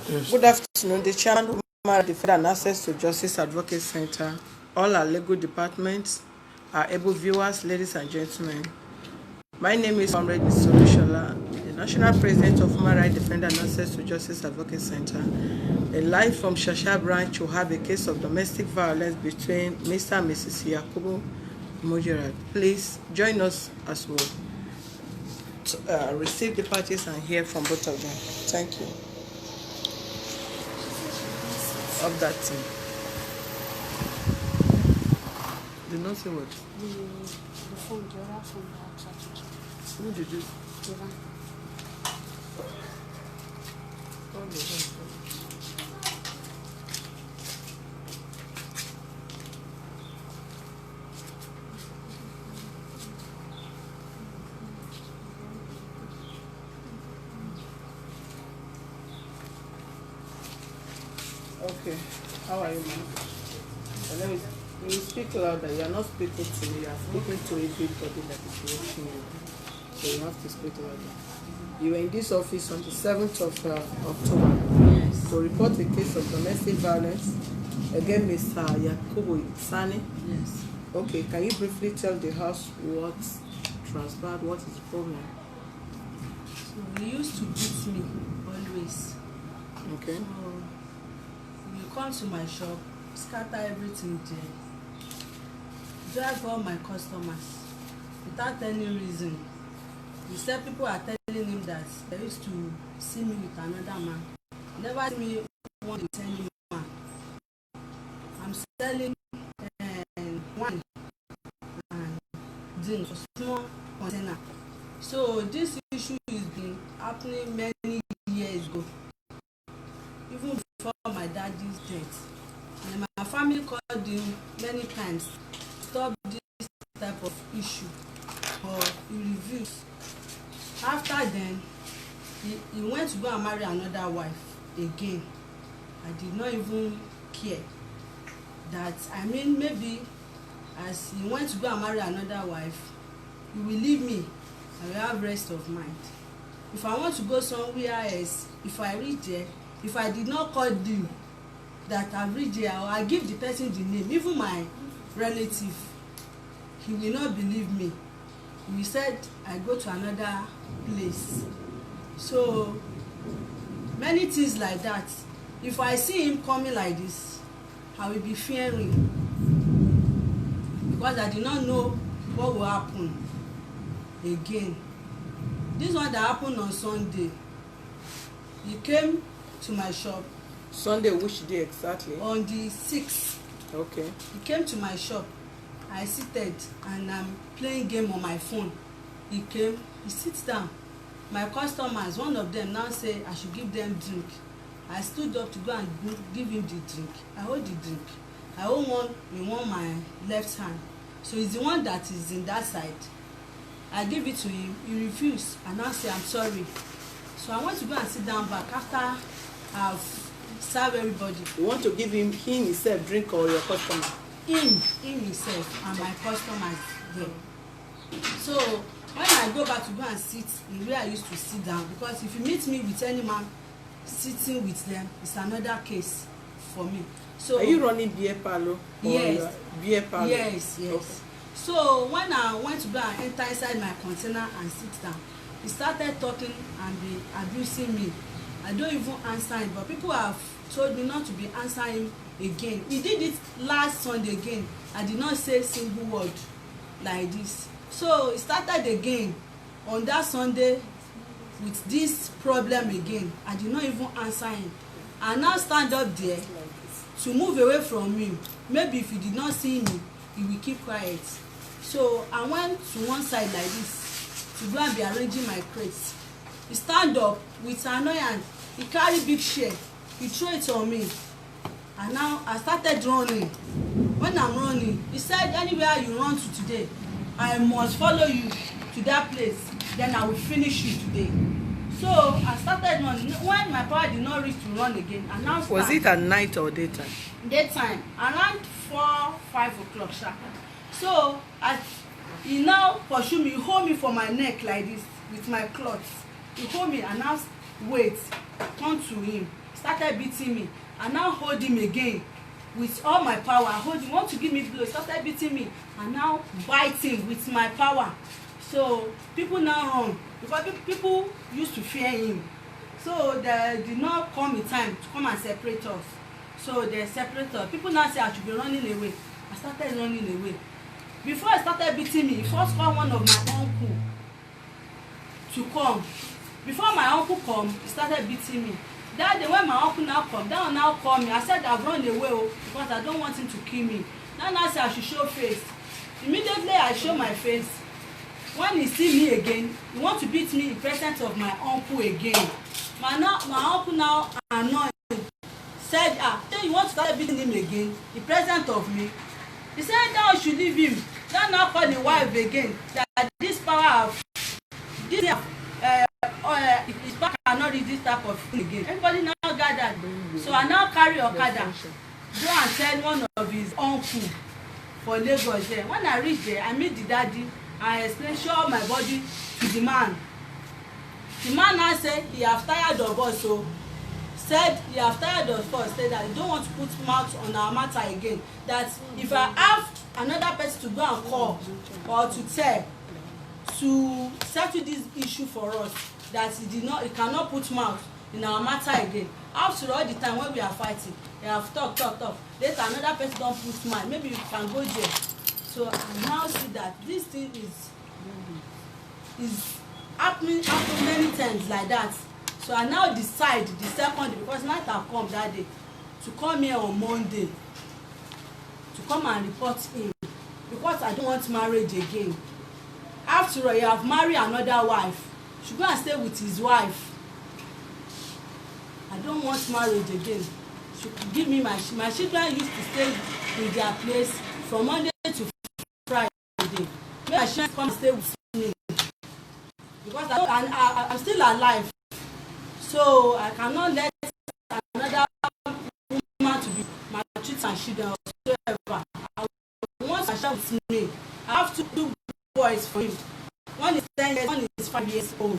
Yes. Good afternoon. The chairman, Human Rights Defender and Access to Justice Advocate Center, all our legal departments, our able viewers, ladies and gentlemen. My name is Comrade Mr. the National President of Human Rights Defender and Access to Justice Advocate Center. Live from Shasha branch, we have a case of domestic violence between Mr and Mrs Yakubu, mujidat. Please join us as well to receive the parties and hear from both of them. Thank you. Of that thing. Did not say what? The phone, the other phone outside. Who did you? Okay, how are you, ma'am? Let me. You speak louder. You are not speaking to me. You are speaking to everybody that is watching you. So you have to speak louder. You were in this office on the 7th of October. Yes. To report a case of domestic violence against Mr. Yakubu Sani. Yes. Okay, can you briefly tell the house what transpired? What is the problem? So he used to beat me always. Okay. So he will come to my shop, scatter everything there, drag all my customers without any reason. He said people are telling him that they used to see me with another man. Never see me one with any man. I'm selling wine and drink for small container. So this issue has been happening many years ago, even before my daddy's death. And my family called him many times to stop this type of issue, but he refused. After then, he went to go and marry another wife again. I did not even care that, I mean, maybe as he went to go and marry another wife, he will leave me. I will have rest of mind. If I want to go somewhere else, if I reach there, if I did not call you that I've reached there, or I give the person the name, even my relative, he will not believe me. He said I go to another place. So many things like that. If I see him coming like this, I will be fearing, because I did not know what will happen again. This one that happened on Sunday, he came to my shop. Sunday, which day exactly? On the 6th. Okay. He came to my shop. I seated and I'm playing game on my phone. He came, he sits down. My customers, one of them now say I should give them drink. I stood up to go and give him the drink. I hold the drink. I hold one in my left hand. So it's the one that is in that side. I give it to him. He refused. And now say I'm sorry. So I want to go and sit down back after I've served everybody. You want to give him himself drink or your customer? Him himself and my customers there. So when I go back to go and sit in where I used to sit down, because if you meet me with any man sitting with them, it's another case for me. So are you running beer parlor? Yes. Beer parlor? Yes. Okay. So when I went to go and enter inside my container and sit down, he started talking and be abusing me. I don't even answer him, but people have told me not to be answering him again. He did it last Sunday again. I did not say a single word like this. So he started again on that Sunday with this problem again. I did not even answer him. I now stand up there to move away from him. Maybe if he did not see me, he will keep quiet. So I went to one side like this to go and be arranging my crates. He stand up with annoyance. He carry big share. He throw it on me. And now I started running. When I'm running, he said, anywhere you run to today, I must follow you to that place. Then I will finish you today. So I started running. When my power did not reach to run again, I now Was it at night or daytime? Daytime, around 4-5 o'clock sharp. So he now pursue me, hold me for my neck like this with my cloth. He hold me and now weight come to him, started beating me. I now hold him again with all my power. I hold him, want to give me blow, started beating me. I now bite him with my power. So people now run because people used to fear him. So they did not come in time to come and separate us. So they separate us. People now say I should be running away. I started running away. Before I started beating me, he first called one of my uncle to come. Before my uncle come, he started beating me. That day when my uncle now come, that one now call me. I said I've run away because I don't want him to kill me. Now I said I should show face. Immediately I show my face. When he see me again, he want to beat me in presence of my uncle again. My uncle now annoyed. Said, you want to start beating him again in presence of me? He said now I should leave him. Now call the wife again. That this power of this his power cannot reach this type of thing again. Everybody now gathered. So I now carry Okada. Go and tell one of his uncle for Lagos there. When I reach there, I meet the daddy. I explain, show my body to the man. The man now said he have tired of us, so said he have tired of us, said that he don't want to put mouth on our matter again. That if I have another person to go and call or to tell to settle this issue for us, that he cannot put mouth in our matter again. After all the time when we are fighting, they have talk. Later another person don't put mouth. Maybe you can go there. So I now see that this thing is happening many times like that. So I now decide the second day, because night have come that day, to come here on Monday to come and report him, because I don't want marriage again. After all, he have married another wife. He should go and stay with his wife. I don't want marriage again. She give me my children used to stay in their place from Monday to Friday. May my children come stay with me because I'm still alive. So I cannot let another woman to be my children and children whatsoever. I want my child with me. I have two boys for him. One is 10 years, one is 5 years old.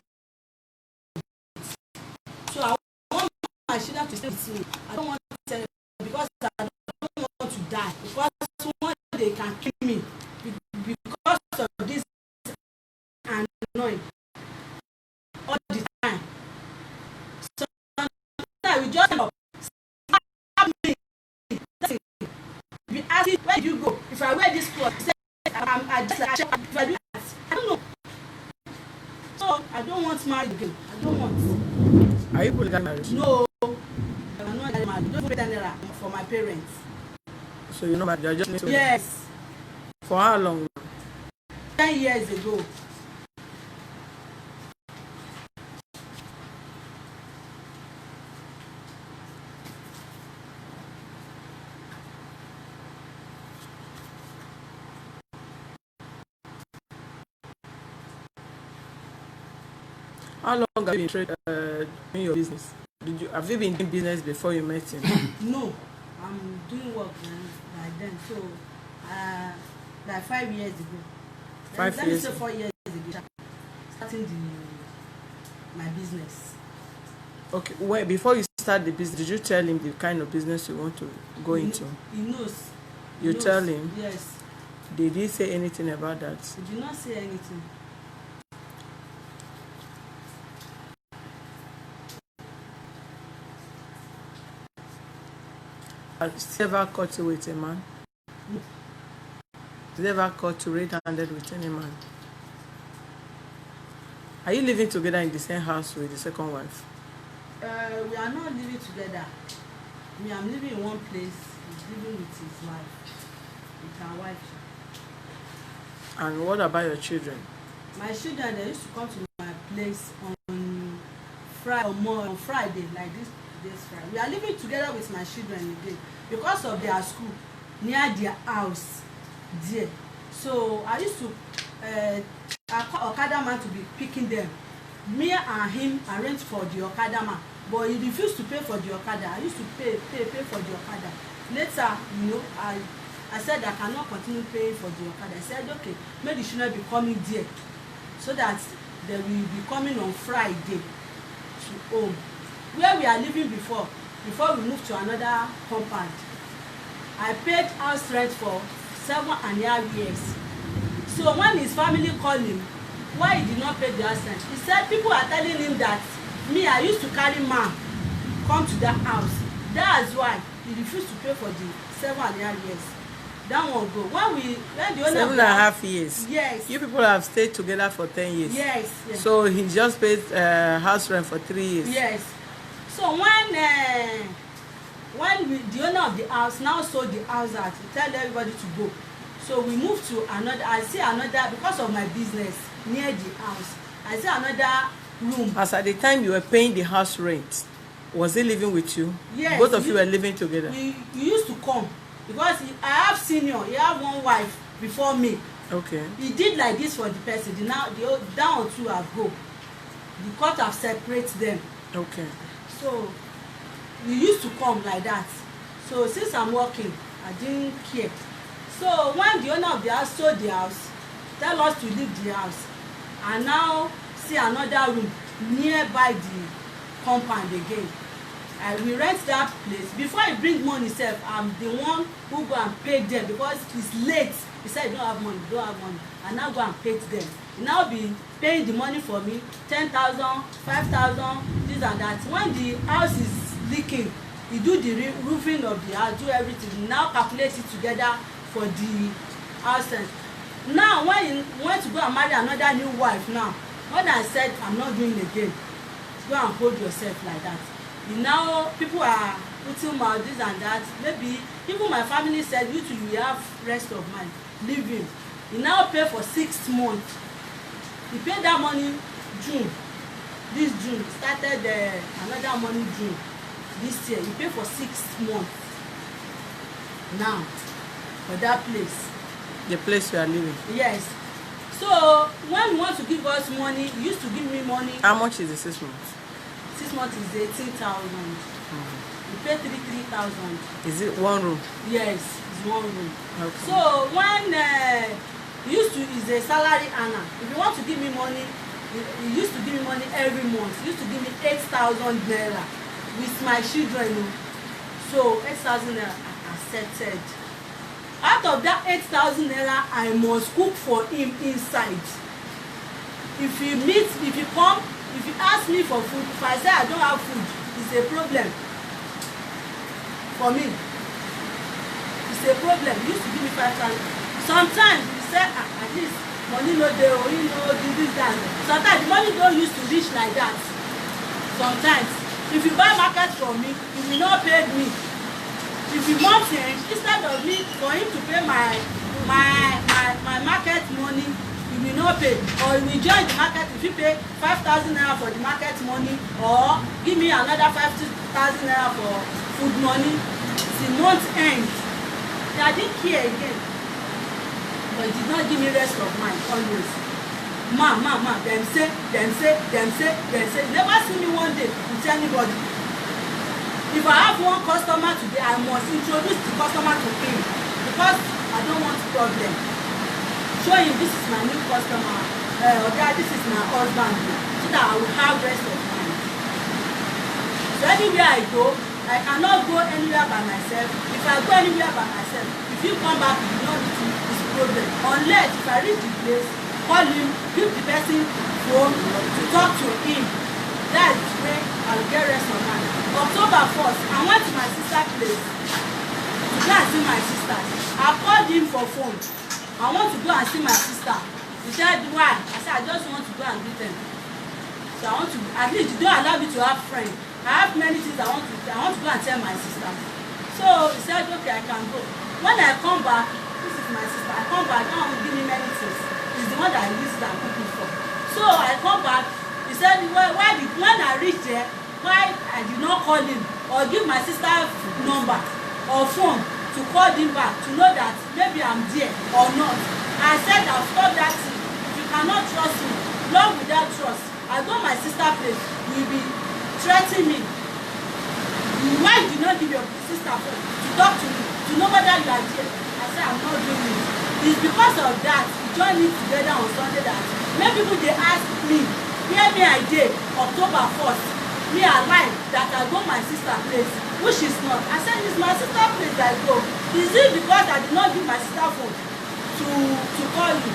So I want my children to stay with me. I don't want to tell them because I don't want to die. Because one day they can kill me because of this annoying all the time. So I will just stop me. Be asking where you go. If I wear this cloth, say I just like if I do that, I don't know. So I don't want marriage again. I don't want. Are you polygamy married? No, I'm not married. Don't pay 10 naira for my parents. So you're not married? You're just married? Yes. For how long? 10 years ago. How long have you been doing your business? Have you been doing business before you met him? No, I'm doing work like then. So, like 5 years ago. 5 Let years. me say 4 years ago. Starting my business. Okay. Well, before you start the business, did you tell him the kind of business you want to go into? He knows. You tell him? Yes. Did he say anything about that? He did not say anything. Has he ever caught you with a man? No. Has he ever caught you red-handed with any man? Are you living together in the same house with the second wife? We are not living together. I'm living in one place. He's living with his wife. With our wife. And what about your children? My children, they used to come to my place on Friday, like this Friday. We are living together with my children again because of their school near their house there. So I used to Okada man to be picking them. Me and him arranged for the Okada man, but he refused to pay for the Okada. I used to pay for the Okada. Later, I said I cannot continue paying for the Okada. I said, okay, make the children be coming there so that they will be coming on Friday. to home where we are living before we move to another compound. I paid house rent for 7.5 years. So when his family called him why he did not pay the house rent, he said people are telling him that me I used to carry man come to that house. That's why he refused to pay for the 7.5 years. That one go. When the owner 7.5 years. Yes. You people have stayed together for 10 years. Yes. Yes. So he just paid house rent for 3 years. Yes. So the owner of the house now sold the house out, he tell everybody to go. So we moved to another. I see another because of my business near the house. I see another room. As at the time you were paying the house rent, was he living with you? Yes. Both of you were living together. He used to come because I have senior. He have one wife before me. Okay. He did like this for the person. The down two have go. The court have separate them. Okay. So he used to come like that. So since I'm working, I didn't care. So when the owner of the house sold the house, tell us to leave the house, and now see another room nearby the compound again. We rent that place. Before he bring money sef, I'm the one who go and pay them because it's late. He said you don't have money, I now go and pay them. He now be paying the money for me, 10,000, 5,000, this and that. When the house is leaking, he do the roofing of the house, do everything. He now calculate it together for the house rent. Now when he went to go and marry another new wife now, when I said I'm not doing again, go and hold yourself like that. Now people are putting mouth this and that. Maybe even my family said you two will have rest of mind, leave him. He now pay for 6 months. He paid that money June. This June started another money June this year. He paid for 6 months now for that place. The place you are living. Yes. So when he wants to give us money, he used to give me money. How much is the 6 months? 6 months is 18,000. We pay 3,000. Is it one room? Yes, it's one room. Okay. So when he's a salary earner. If you want to give me money, he used to give me money every month. He used to give me 8,000 naira with my children. So 8,000 naira accepted. Out of that 8,000 naira, I must cook for him inside. If he come, if he ask me for food, if I say I don't have food, it's a problem for me. It's a problem. He used to give me 5,000. Sometimes he say at least money no dey or this that. Sometimes the money don't used to reach like that. Sometimes if you buy market from me, he will not pay me. If you want change, instead of me for him to pay my market money, he will not pay. Or he will join the market. If you pay 5,000 naira for the market money, or give me another 50,000 naira for food money, till month end. I didn't care again. But he did not give me rest of mind always. Ma, them say. Never see me one day with anybody. If I have one customer today, I must introduce the customer to him because I don't want problem. Show him this is my new customer, or that this is my husband, so that I will have rest of mind. So anywhere I go, I cannot go anywhere by myself. If I go anywhere by myself, if you come back, you know this problem. Unless if I reach the place, call him, give the person phone to talk to him. That is where I will get rest of mind. October 1st, I went to my sister's place to go and see my sister. I called him for phone. I want to go and see my sister. He said, why? I said, I just want to go and greet them. So I want to, at least you don't allow me to have friends. I have many things I want to go and tell my sister. So he said, okay, I can go. When I come back, this is my sister. I come back, now he give me many things. He's the one that I use that I'm cooking for. So I come back, he said, when I reach there, why I did not call him or give my sister number or phone to call him back to know that maybe I'm there or not. I said I'll stop that thing. If you cannot trust me, love without trust. I go my sister place, you will be threatening me. Why did you not give your sister phone to talk to me, to know whether you are there? I said I'm not doing it. It's because of that we joined it together on Sunday that many people they ask me, where me I did October 1st. me I like that I go my sister place, which is not. I said it's my sister place that I go. Is it because I did not give my sister phone to call you?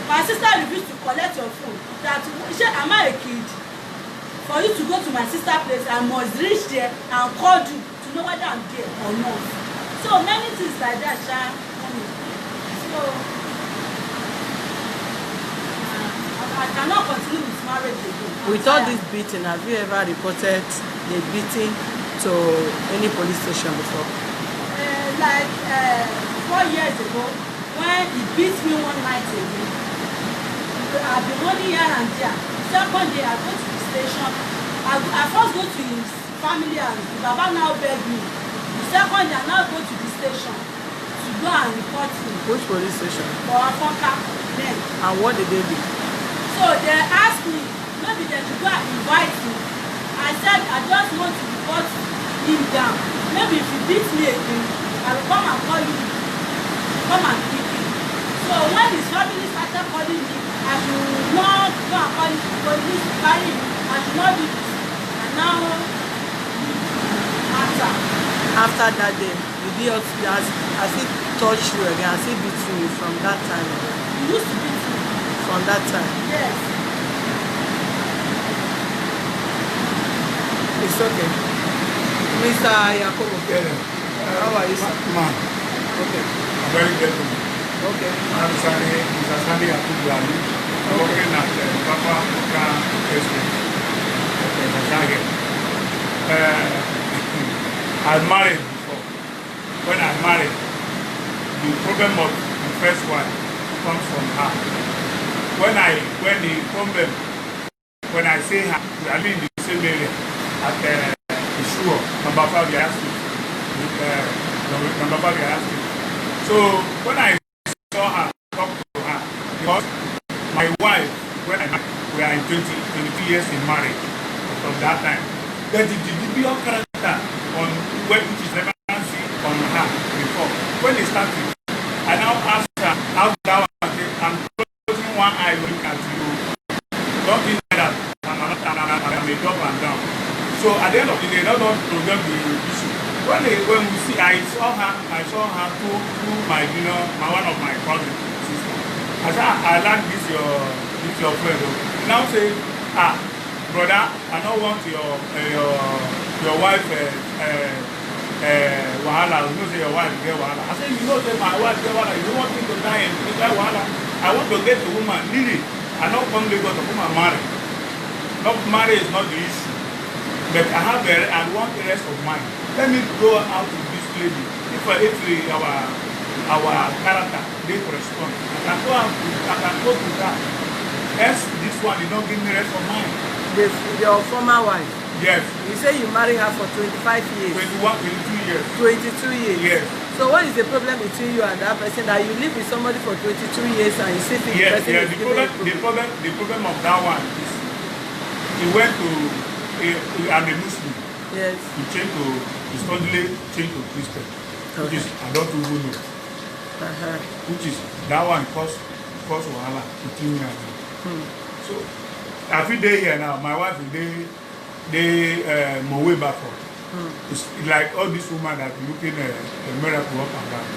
My sister refused to collect your phone. That am I a kid? For you to go to my sister place, I must reach there and call you to know whether I'm there or not. So many things like that, Sha. So I cannot continue with marriage again. With all this beating, have you ever reported the beating to any police station before? Like 4 years ago, when he beat me one night again, I've been running here and there. Second day, I go to the station. I first go to his family house. The Baba now beg me. The second day, I now go to the station to go and report him. Which police station? For Afonka then. And what did they do? So they asked me, maybe they should go and invite him. I said, I just want to report him down. Maybe if he beats me again, I will come and call you. Come and pick him. So when his family started calling me, I should not go and call the police to carry him. I should not do this. And now, After that day, did he also, has he touched you again? Has he beat you from that time? He used to beat me. From that time? Yes. It's okay. Mr. Yakubu, how are you, sir? Okay. I'm very grateful. Okay. I'm Mr. Sandy Yakubu. I'm working at Papa Oka Estate. I married before. When I married, the problem of the first wife comes from her. When I say her, we are living in the same area at the shore, number 5 Yaya Street. Number 5 Yaya Street. So when I saw her, talk to her, because my wife, when I married, we are in 22 years in marriage from that time. But the degree of character on which is never seen on her before. When they started, I now asked her how that I'm closing one eye looking at you. Don't think that I'm a up and down. So at the end of the day, not program the issue. When we see, I saw her through my one of my cousin sister. I said, I like this your friend. Now say, brother, I don't want your wife wahala. You know say your wife get wahala. I said, you know say my wife get wahala. You don't want me to die and get wahala. I want to get a woman, really. I don't come Lagos to come and marry. Not marry is not the issue. But I want the rest of mine. Let me go out to this lady. If our character they correspond, I can go to that. Else this one did not give me rest of mine. Your former wife? Yes. You say you married her for 25 years? 22 years. 22 years? Yes. So what is the problem between you and that person, that you live with somebody for 22 years and you see the person is the problem of that one is he went to I'm a Muslim. Yes. He suddenly changed to Christian. Okay. Which is I don't even know. Which is that one cause wahala between me and him. So every day here now, my wife they my way backward. It's like all these women that looking a miracle up and down.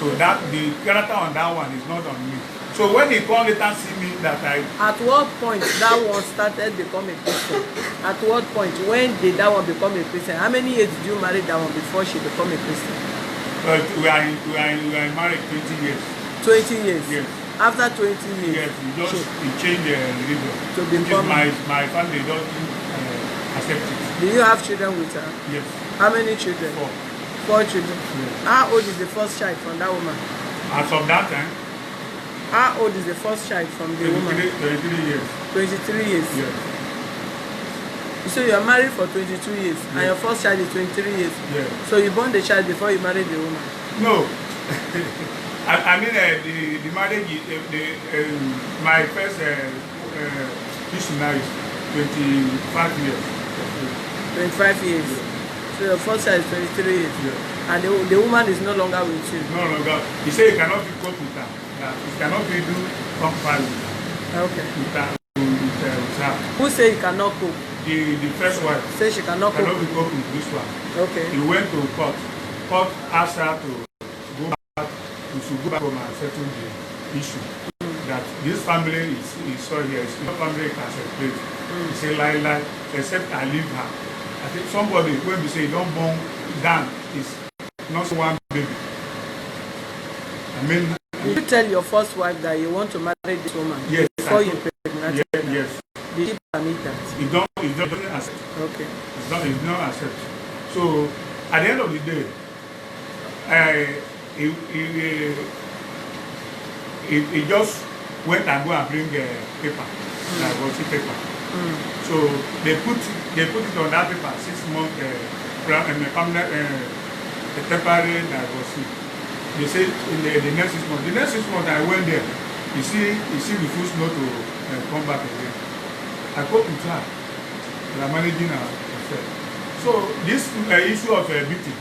So that the character on that one is not on me. So when they come later see me that At what point that one started becoming a Christian? At what point? When did that one become a Christian? How many years did you marry that one before she become a Christian? We are married 20 years. 20 years? Yes. After 20 years? Yes, he changed the religion. To become my family don't accept it. Do you have children with her? Yes. How many children? 4. 4 children? Yes. How old is the first child from that woman? As of that time, how old is the first child from the woman? 23 years. 23 years? Yes. So you are married for 22 years, yes. And your first child is 23 years? Yes. So you born the child before you married the woman? No. I mean, the marriage, my first issue now is 25 years. 25 years? Yes. So your first child is 23 years? Yes. And the woman is no longer with you? No longer. He said he cannot be caught with her. He cannot be do compromise. Okay. With her. Who say he cannot cope? the first wife Say she cannot cannot cope. be coping with this one. Okay. He went to court. Court asked her to go back. We should go back home and settle the issue. That this family is sorry here. It's not family can separate. He say lie, except I leave her. I think somebody when we say don't born down is not one baby. I mean. Did you tell your first wife that you want to marry this woman? Yes. Before you impregnated her? Yes. Did she permit that? It doesn't accept. Okay. It's not accept. So at the end of the day, he just went and go and bring paper, divorce paper. So they put it on that paper 6 months permanent temporary divorce. They said in the next 6 months. The next 6 months I went there. You see the first not to come back again. I spoke with her. They are managing herself. So this issue of beating,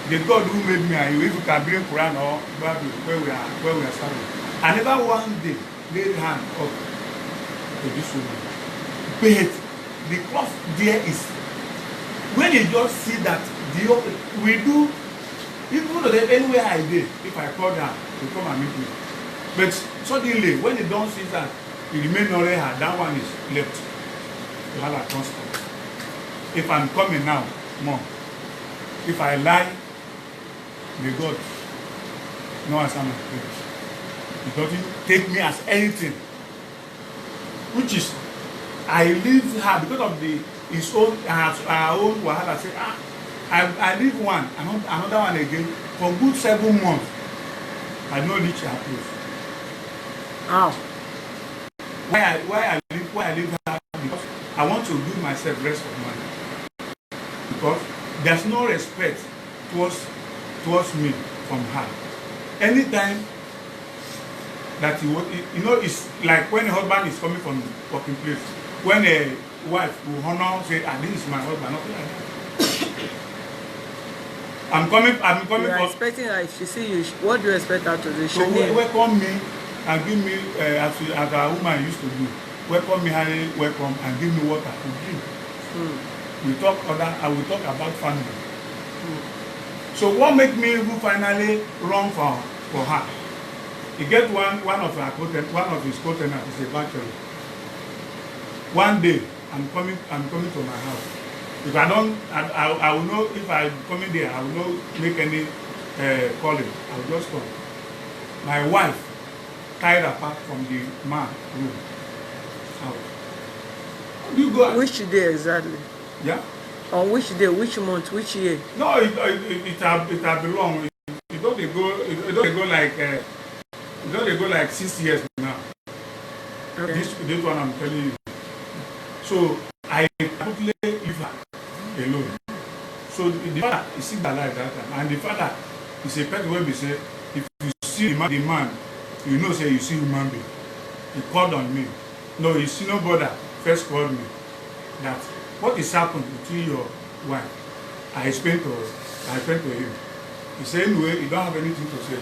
the God who made me, if you can bring Quran or Bible where we are standing, I never one day laid hand up to this woman. But the cloth there is when you just see that we do. Even though anywhere I did, if I call her, they come and meet me. But suddenly, when they don't see that, it remain only her, that one is left. You have a constant. If I'm coming now, Mom, if I lie, may God no answer my prayers. He doesn't take me as anything. Which is, I leave her because of his own, her own wahala. Say, I leave one, another one again for good 7 months. I don't reach her place. How? Why I leave her? Because I want to give myself rest of mind. Because there's no respect towards me from her. Anytime that it's like when a husband is coming from working place, when a wife will honor say, this is my husband, nothing like that. I'm coming. You are expecting her, if she see you, what do you expect her to do? So welcome me and give me, as a woman used to do, welcome me, highly welcome, and give me water to drink. I will talk about family. So what make me who finally run for her? He get one of his co-tenants is a bachelor. One day, I'm coming to my house. If I don't, I will know if I'm coming there, I will not make any calling. I will just come. My wife tied apart from the man room. How do you go? Which day exactly? Yeah. On which day? Which month? Which year? No, it have been long. It don't go like 6 years now. Okay. This one I'm telling you. So I totally leave her alone. So the father is still alive that time, and the father is a person where we say, if you see the man, you know say you see human being. He called on me. No, you see no brother first called me that what is happened between your wife. I explained to him. He said anyway, you don't have anything to say.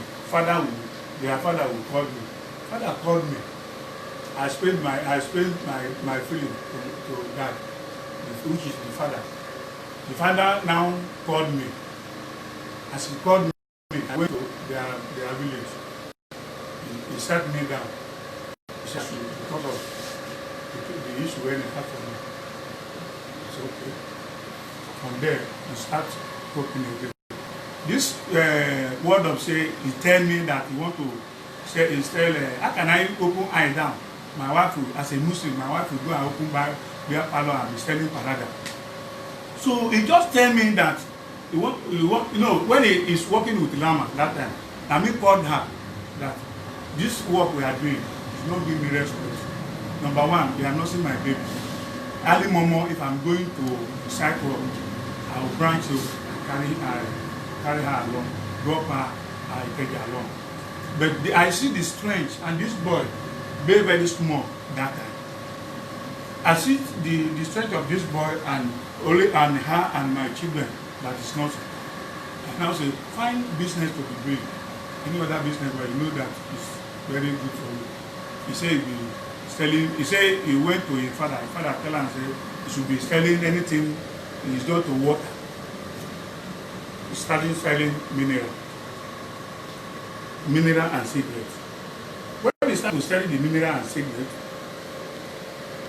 Their father will call me. Father called me. I explained my feeling to God, which is the father. The father now called me. As he called me, I went to their village. He sat me down. He said, because of the issue when it happened, I said, okay. From there, he started talking again. This word of say, he tell me that he want to say, how can I open eye down? My wife will, as a Muslim, my wife will go and open bar parlor and be selling parada. So he just tell me that he want, when he is working with Lama that time, Lami called her that this work we are doing is not giving me respect. Number one, they are nursing my baby. Early momo, if I'm going to site work, I will branch you and carry her along, drop her, I take her along. But I see the strength, and this boy, very, very small that time. I see the strength of this boy and only and her and my children, that is not. I now say, find business to be doing. Any other business where you know that is very good for you. He said he went to his father. His father tell him, say, you should be selling anything is not to water. You started selling mineral and cigarettes. When we start to sell the mineral and cigarettes,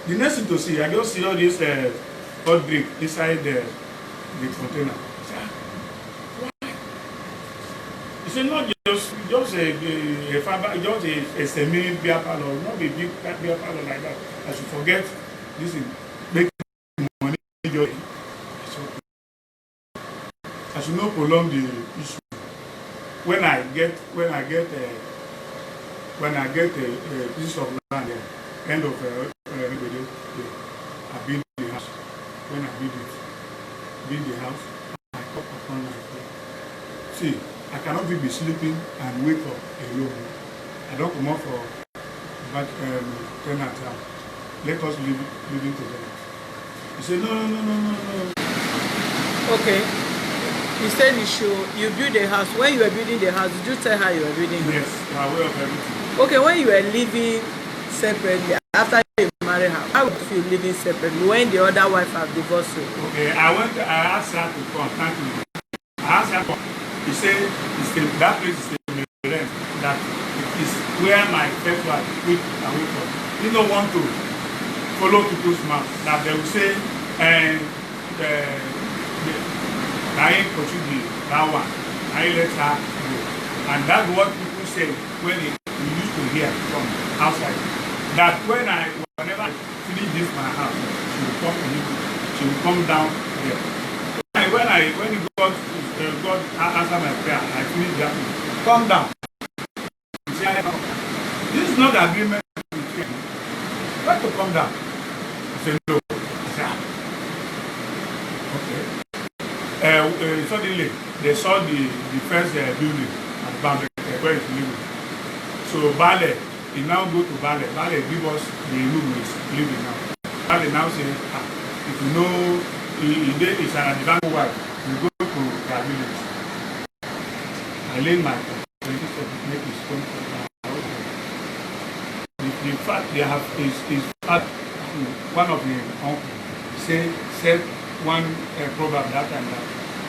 the next thing to see, I just see all this hot drink inside the container. It's not just a semi beer parlor, not a big beer parlor like that. I should forget this is making money. I should not prolong the issue. When I get a piece of land, end of everybody, I build the house. When I build the house, I come upon my bed. See, I cannot be sleeping and wake up alone. I don't come out for tenant house. Let us live together. He said, no. Okay. You said you build a house. When you were building the house, did you tell her you were building it? Yes, I'm aware of everything. Okay, when you were living separately, after you married her, how would you living separately when the other wife have divorced you? Okay, I asked her to come, thank you. I asked her to come. He said, that place is a rent, that it is where my first wife quit away from. He don't want to follow people's mouth, that they will say, I contribute that one. I let her go. And that's what people say when you used to hear from outside. That whenever I finish this my house, she will come down here. When God answer my prayer, I finish that. Come down. This is not the agreement with you. Why to come down? I said no. I said, okay. Suddenly they saw the first building at Bambe, where it's living. So Bale, he now go to Bale. Bale give us the room is living now. Bale now say, if you know it's an advanced wife, you go to their village. I lay my make his phone for the fact they have is one of the uncle said one proverb that time that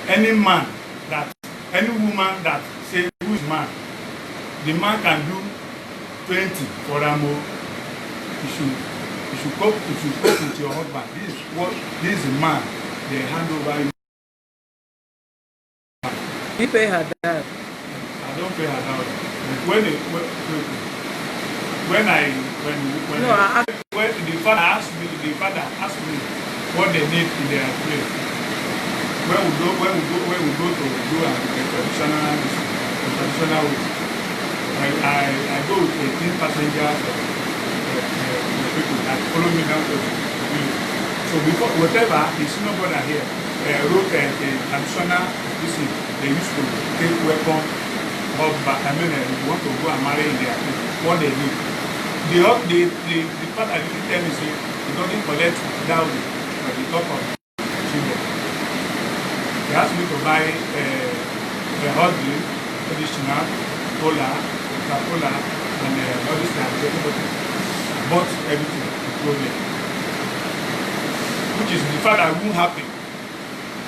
any woman that say who is man, the man can do 20 for Ramo. You should cope with your husband. This is a man they hand over you. You pay her that. I don't pay her that. But when the father asked me what they need in their place. When we go to do a traditional way, I go with 18 passengers, people that follow me down to the village. So before whatever the senior brother here wrote a traditional thing, they used to take weapon of you want to go and marry in their place, what they do. The father didn't tell me say he doesn't collect dowry at the top of children. He asked me to buy a hot drink, traditional, cola, Coca-Cola, and all this kind of thing. I bought everything, including. Which is the father who happy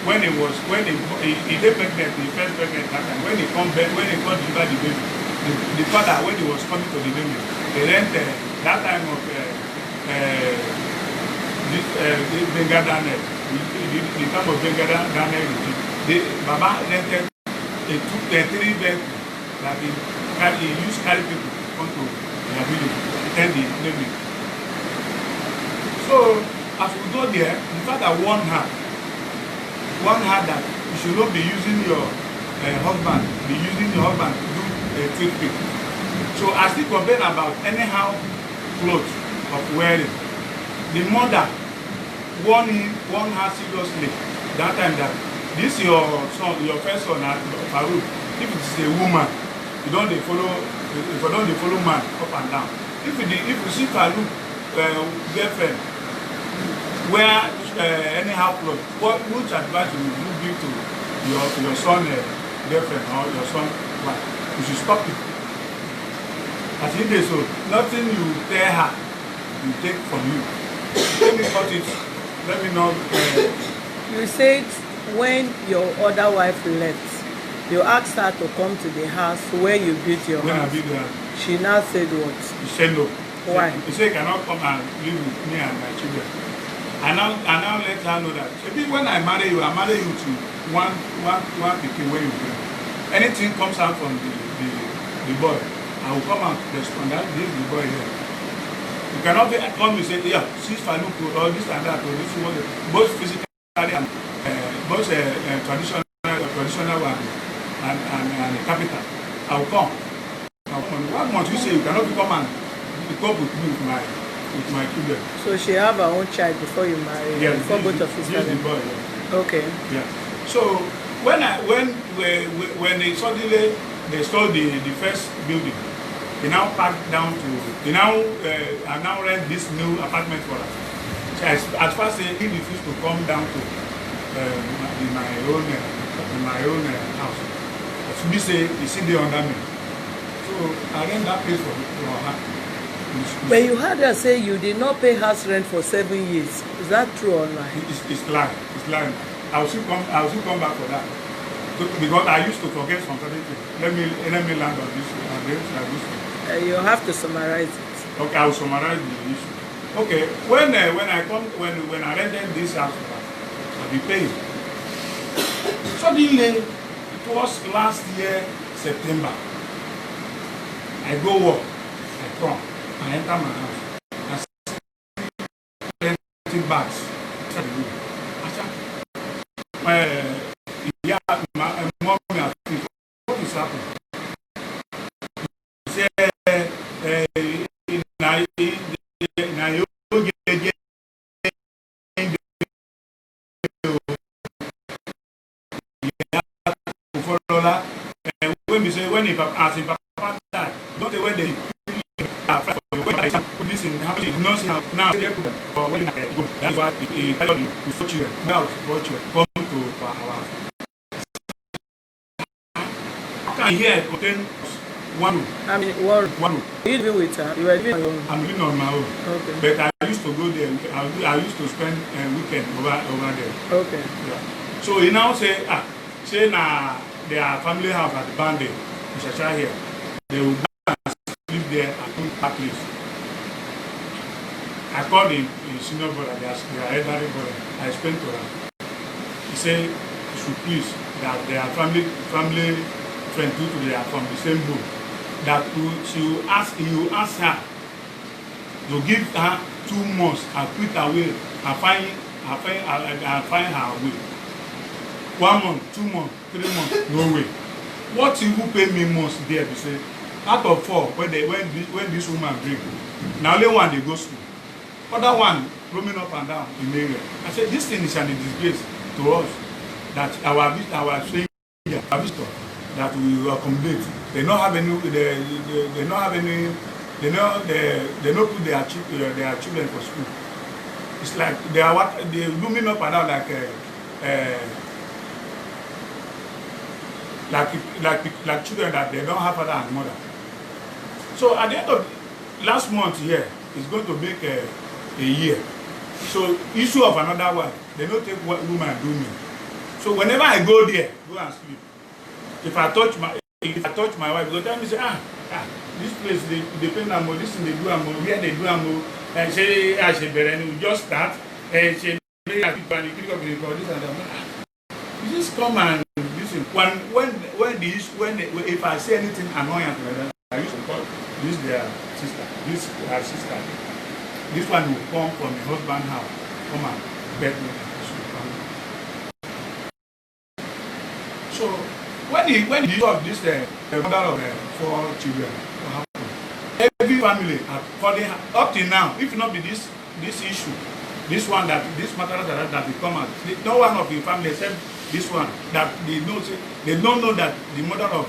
when he did pregnant, the first pregnant that time, when he come deliver the baby, the father when he was coming to the baby, they rent that time of this Benga Daniel, the time of Benga Daniel, Baba rented a 3 bed that he used to carry people onto their village, attend the baby. So as we go there, the father warned her that you should not be using your husband to do a toothpick. So as he complained about anyhow clothes of wearing, the mother warned her seriously that time that this your son, your first son, Farouk, if it is a woman, you don't follow man up and down. If you see Farouk girlfriend wear anyhow clothes, which advice will you give to your son girlfriend or your son wife? You should stop it. As he did so, nothing you tell her you take from you. Let me cut it let me know. You said when your other wife left, you asked her to come to the house where you built your When I house. build the house, She now said what? he said no. Why? He said, "You cannot come and live with me and my children." I now let her know that maybe when I marry you to one pikin when you bring. Anything comes out from the boy, I will come and respond that this is the boy here. You cannot come and say, yeah, she's Faluku or this and that or this one, both physically and both traditional one and capital. I will come. What must you say? You cannot come and come with me with my children. So she have her own child before you marry, Yeah, before both of you yes, the started. boy. Yeah. Okay. Yeah. So when they suddenly they stole the first building, they now packed down to I now rent this new apartment for us. So at first he refused to come down to in my own house. As me say, he sit there under me. So I rent that place for her. But you heard her say you did not pay house rent for 7 years. Is that true or not? It's lying. It's lying. I will still come back for that. So, because I used to forget some certain things. Let me land on this one. You have to summarize it. Okay, I will summarize the issue. Okay, when I rented this house, I'll be paying. Suddenly, it was last year September. I go work. I come. I enter my house. I see plenty bags. Yeah, my mom and people. What is happening? Say, when he as in Papa died, don't say when they this in how you know see how now or when I go. That's why he tell you to children now watch you come to our house. How can here contain one room? I mean, one One room. you living with her? You were living on your own? I'm living on my own. Okay. But I used to go there. I used to spend weekend over there. Okay. Yeah. So he now say say na their family house at the Bande, Mr. here. They will go and live there and do that place. I called him senior brother, their elderly brother. I explained to her. He said, he should please that their family friend due to they are from the same boat. That you ask her to give her 2 months and quit her way and find her way. 1 month, 2 months, 3 months, no way. What you who pay me months there to say out of 4 when this woman bring, now only one they go school. Other one roaming up and down in the area. I said this thing is a disgrace to us that our stranger, our visitor that we will accommodate. They don't have any they don't put their children for school. It's like they looming up and down like children that they don't have father and mother. So at the end of last month here, it's going to make a year. So issue of another one, they don't take what woman do me. So whenever I go there, go and sleep. If I touch my wife, they tell me say this place they pay them more, this thing they do them more, where they do them more, and say I should be we just start and say this and that. You just come and listen. If I say anything annoying to them, I used to call this their sister, this her sister. This one will come from the husband's house, come and beg me. So when the issue of this the mother of 4 children, what happened? Every family up till now, if not be this issue, this one that this matter that will come out, no one of the family except this one that they don't know that the mother of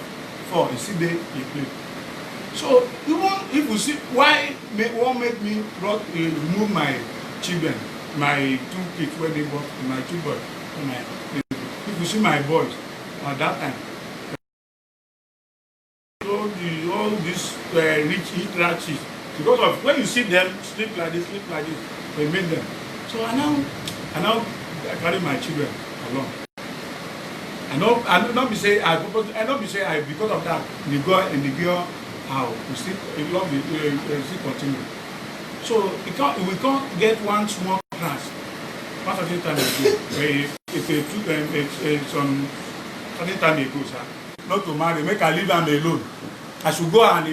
4 is still there in play. So even if you see why won't make me remove my children, my 2 kids when they born, my 2 boys, if you see my boys at that time, all these rich ratchets, because of when you see them sleep like this, they make them. So I now I now carry my children along. I not be say I not be say I because of that the girl how we still love still continue. So we can't get one small class. One certain time ago, some certain time ago, sir, not to marry, make I leave him alone. I should go and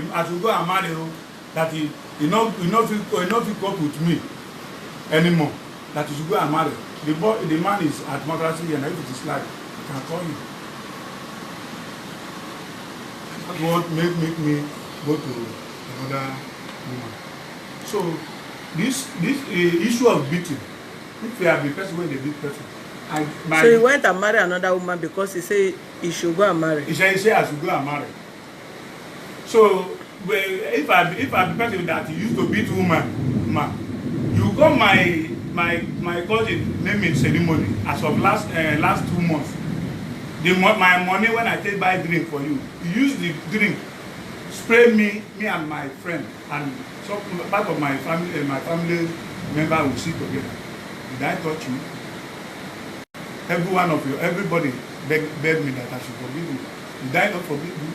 marry him. That he not cope with me anymore. That he should go and marry. The man is at Madrasi, and if it is like, I can call you. God make me go to another woman. So this issue of beating, if you have the person when they beat person, so he went and married another woman because he said he should go and marry. He said I should go and marry. So if I be person that he used to beat woman, you got my cousin naming ceremony as of last 2 months. My money when I take buy drink for you, you use the drink, spray me and my friend, and some part of my family member will sit together. Did I touch you? Everybody begged me that I should forgive you. Did I not forgive you?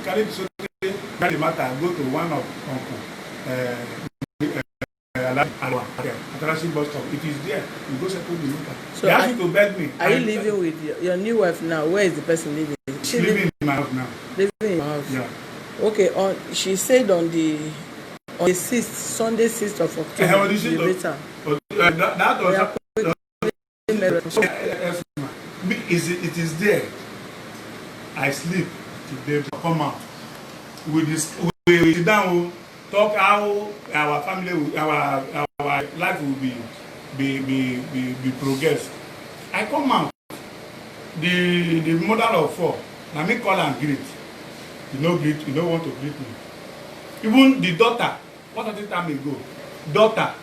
Carry the matter, I go to one of uncle. Bus stop. It is there. You go settle the matter. So they ask you to beg me. Are you living with your new wife now? Where is the person living? She's living in my house now. Living in my house. Yeah. Okay. She said on the 6th, Sunday 6th of October. Later. That was it is there. I sleep today. Come out. We sit down. Talk how our family, our life will be progress. I come out. The mother of 4. Now me call and greet. You don't want to greet me. Even the daughter. What a time ago. Daughter.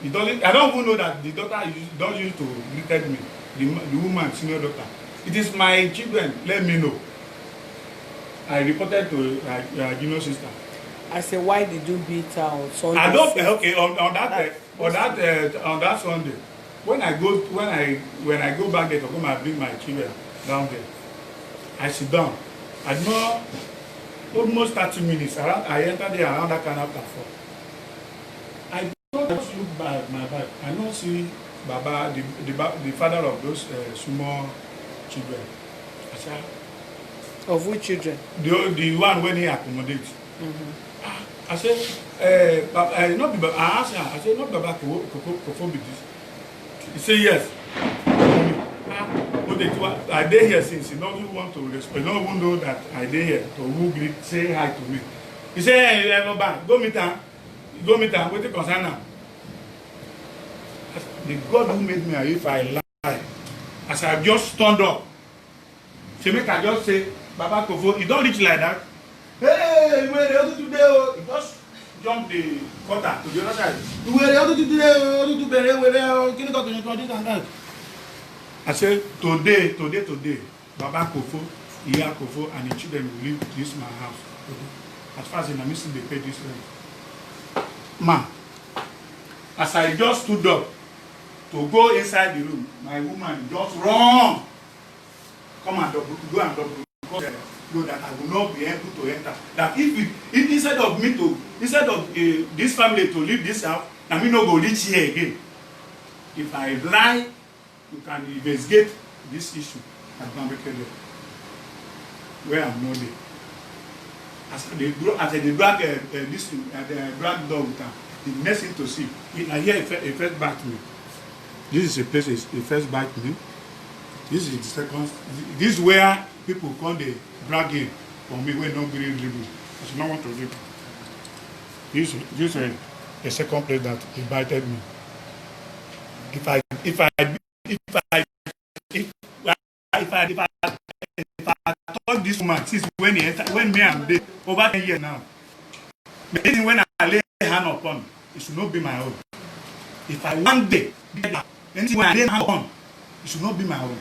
I don't even know that the daughter don't used to greet me. The woman, senior daughter. It is my children. Let me know. I reported to junior sister. I said, why did you beat her on Sunday? I don't. Okay, on that Sunday, when I go back there to come and bring my children down there, I sit down. I know almost 30 minutes. I entered there around that kind after 4. I don't look by my back. I don't see Baba, the father of those small children. I said, of which children? The one when he accommodates. I said, not Baba. I asked her, I said, not Baba Kofo be this. He said, yes. I did here since. He don't even want to respect. He don't even know that I did here to say hi to me. He said, hey, Baba, go meet her. Go meet her. What the concern now? The God who made me, if I lie, as I just stand up, she make I just say, Baba Kofo, you don't reach like that. Hey, where are you today? He just jump the cutter to the other side. Where are you today? I said, today, Baba Kofo, Iya Kofo, and the children will leave this my house. As far as I'm missing, they pay this rent. Ma, as I just stood up to go inside the room, my woman just run. Come and double, go and double. Know that I will not be able to enter. That if instead of this family to leave this house, I may not go reach here again. If I lie, you can investigate this issue at Bambekele, where I'm not there. As they drag this drag dog with her, the next thing to see, I hear a first bite me. This is a place it first bite me. This is the second. This is where people come they drag in for me when nobody leave me. I should not want to leave. This is the second place that he bited me. If I touch this woman since when me I'm there over 10 years now. Maybe when I lay hand upon, it should not be my own. If I one day anything when I lay hand upon, it should not be my own.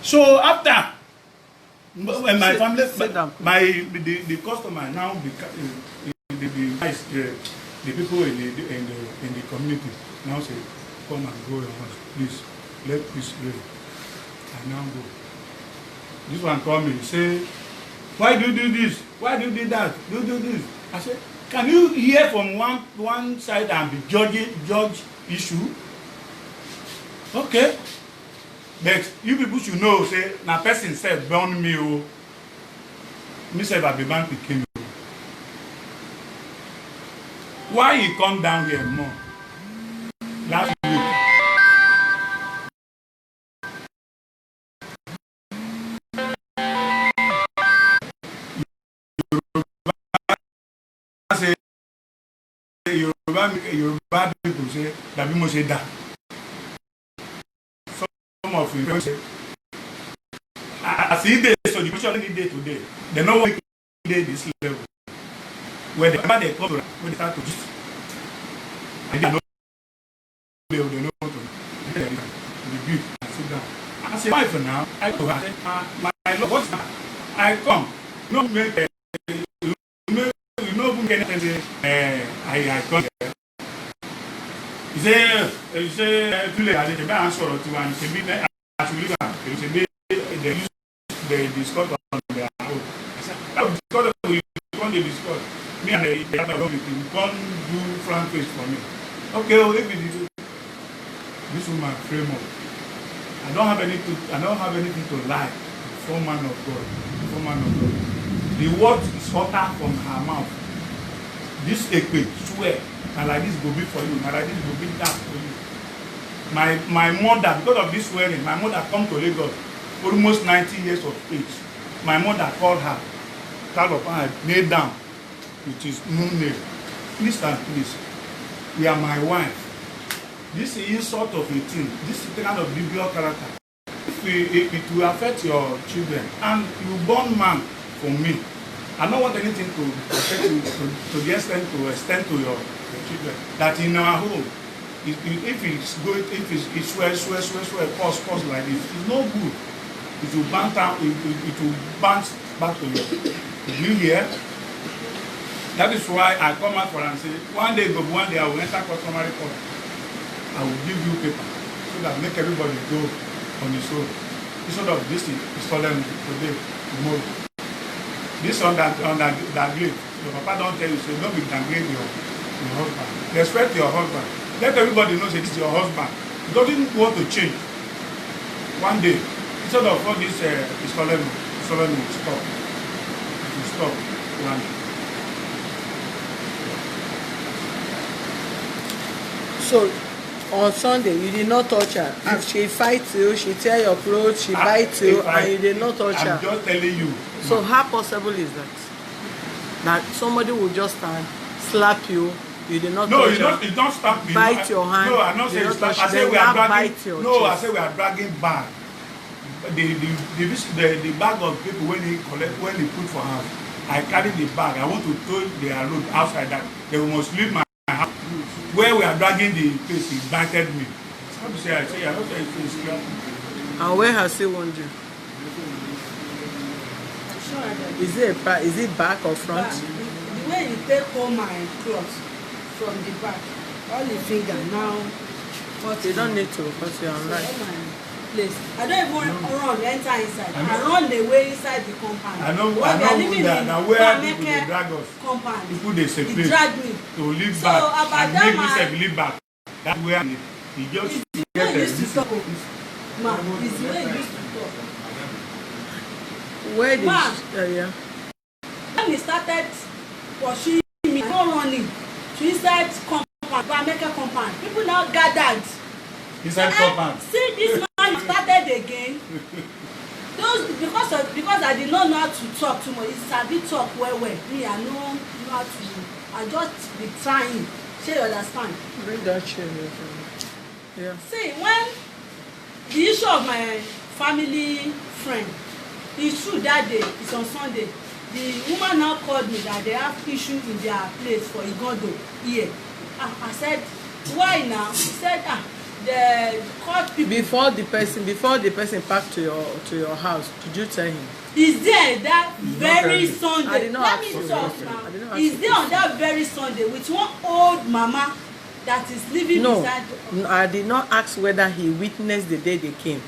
So after when my family, the customer now the the people in the community now say, come and go your house, please, let peace reign. I now go. This one call me, say, why do you do this? Why do you do that? Do this? I say, can you hear from one side and be judge issue? Okay. But you people should know, say, na person said burn me, oh. Me say I be man pikin. Why he come down here more? Last week. Yoruba people say that we must say that. Some of you say, as he did, so the question he did today, they know what he did this level. Where they come to, when they start to just, and they know to review and sit down. I say, why for now? I go and say, my Lord, what's that? I come. No, make I come. He say, too late. I say, I answer to one. He say, actually, they use the discuss on their own. I said, because we can't discuss. Me and the you can't do front page for me. Okay, well, if you do, this is my framework. I don't have anything to lie. Before man of God. The word is utter from her mouth. This ekpe swear, and like this go be for you, and like this go be that for you. My mother, because of this swearing, my mother come to Lagos, almost 90 years of age. My mother called her, called upon her, kneel down, which is noon nail. Listen, please. We are my wife. This is insult of a thing. This is the kind of biblical character. If it will affect your children, and you born man for me, I don't want anything to affect you to the extent to extend to your children. That in our home, if it's swear, pause like this, it's no good. It will bounce down. It will bounce back to you. Did you hear? That is why I come out for and say, one day I will enter customary court. I will give you paper so that make everybody go on his own. Instead of this thing, it's solemn today, tomorrow. This on that grave. Your papa don't tell you, say, don't be downgrade your husband. Respect your husband. Let everybody know that this is your husband. He doesn't want to change. One day, instead of all this solemn stop. It will stop one day. So, on Sunday, you did not touch her. If she fights you, she tear your clothes, she bites you, and you did not touch her. I'm just telling you. So how possible is that? That somebody will just stand, slap you, you did not touch her. No, you don't slap me. Bite your hand. No, I'm not saying slap. I say we are dragging. No, I say we are dragging back. The bag of people when they put for house, I carry the bag. I want to throw their load outside that. They must leave my house. Where we are dragging the place, he bited me. How to say? I say, I don't say it's clear. And where has he wounded you? Is it back or front? Back. The way you take all my clothes from the back, all the finger now. You don't need to because you're online. Place. I don't even run enter inside. I run the way inside the compound. I know that where people they drag us. Compound. People they separate. Drag me. To live So back and make that me live back. That's where he just get used to talk. Man, it's the way he used to talk. Where did yeah. When he started pursuing me, not running to inside compound, American compound, people now gathered. Inside compound. See this man started again. Because I did not know how to talk too much. It's a bit talk well. Me, I know how to. I just be trying. Shall you understand? Bring that chair. Yeah. See, when the issue of my family friend, it's true that day, it's on Sunday. The woman now called me that they have issue in their place for Igodo here. I said, why now? She said, the court people. Before the person packed to your house, did you tell him? He's there that very tell me. Sunday. I did not Let ask me you. talk I did not now. ask He's you. there on that very Sunday with one old mama that is living No, beside. I did not ask whether he witnessed the day they came.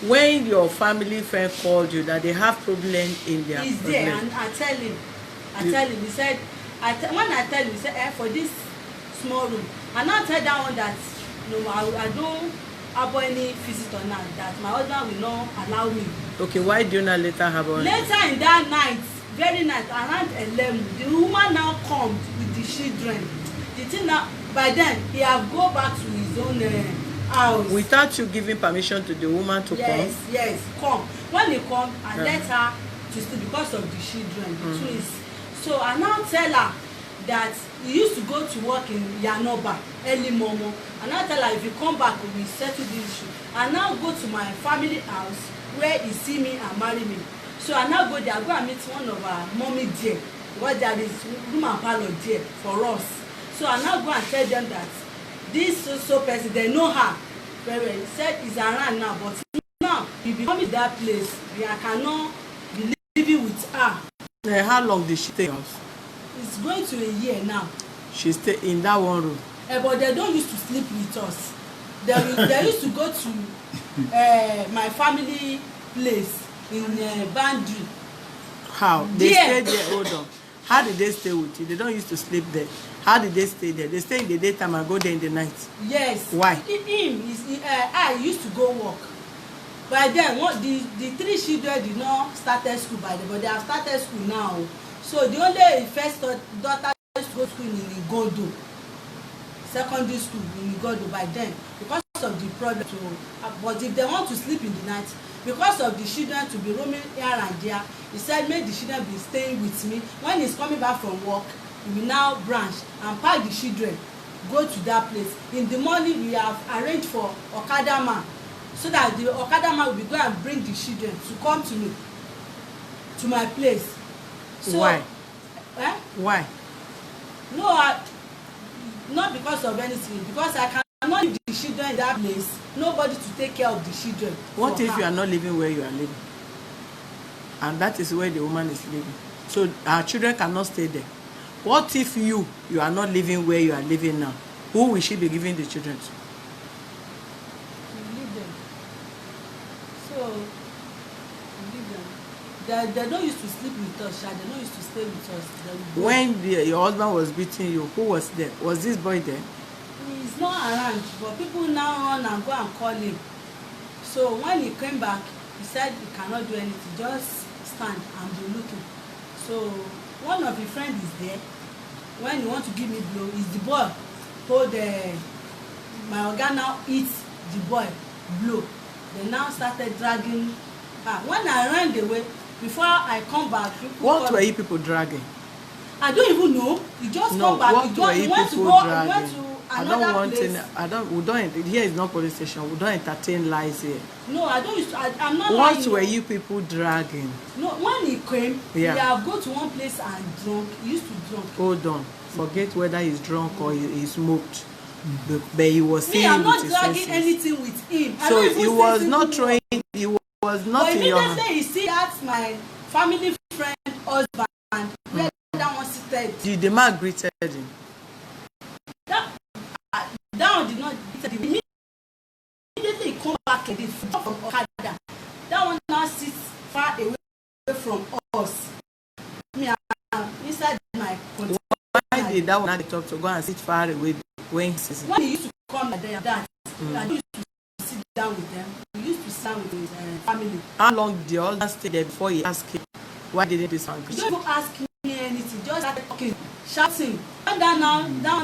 When your family friend called you that they have problem in their He's there, and I tell him. He said, when I tell him, he said, for this small room. And I tell that one that no, I don't have any visitor now. That my husband will not allow me. Okay, why do you not later have one? Later in that night, very night, around 11, the woman now comes with the children. The thing now, by then he have go back to his own house. Without you giving permission to the woman to come? Yes, come. When he come, I let her to sleep because of the children, the twins. So I now tell her that he used to go to work in Yanoba early momo. And I tell her if you come back, we will settle this issue. I now go to my family house where he see me and marry me. So I now go there, go and meet one of our mommy there. Because there is room and parlor there for us. So I now go and tell them that this so person, they know her very well. He said he's around now, but now he be coming to that place. I cannot be living with her. How long did she stay in house? It's going to a year now. She stayed in that one room. But they don't used to sleep with us. They used to go to my family place in Bandri. How? They stayed there, hold on. How did they stay with you? They don't used to sleep there. How did they stay there? They stay in the daytime and go there in the night. Yes. Why? I used to go work. By then, the three children did not started school by then, but they have started school now. So the only first daughter used to go to school in Igodo, secondary school in Igodo by then, because of the problem. But if they want to sleep in the night, because of the children to be roaming here and there, he said make the children be staying with me. When he's coming back from work, he will now branch and pack the children, go to that place. In the morning, we have arranged for Okada man, so that the Okada man will be going and bring the children to come to me, to my place. So, why? Why? No, not because of anything. Because I cannot leave the children in that place. Nobody to take care of the children. What if you are not living where you are living? And that is where the woman is living. So our children cannot stay there. What if you are not living where you are living now? Who will she be giving the children to? Leave them. So, leave them. They don't used to sleep with us, they don't used to stay with us. When your husband was beating you, who was there? Was this boy there? He's not around, but people now run and go and call him. So when he came back, he said he cannot do anything, just stand and be looking. So one of his friends is there. When he want to give me blow, is the boy hold my organ now eats the boy blow. They now started dragging her. When I ran away, before I come back, what were you people dragging? I don't even know. He just come back. What were you people dragging? We don't, here is not police station. We don't entertain lies here. No, I don't. I'm not What lying. were you people dragging? No, when he came, Yeah. he have go to one place and drunk. He used to drunk. Hold on. Forget whether he's drunk or he smoked. But he was Me, saying I'm not with his dragging senses. anything with him. So he was not throwing. He was not but in your hand. immediately he see that's my family friend husband. Where that one seated. The man greeted him. That one did not greet him. Immediately he come back again from Okada. That one now sits far away from us. Me, I'm inside my container. Why did that one not talk to go and sit far away when he sees him? When he used to come like that, I used to sit down with them. He used to sit with his family. How long did your husband stay there before he asked him why didn't this man greet He don't you? even ask me anything. Just started talking, shouting. Down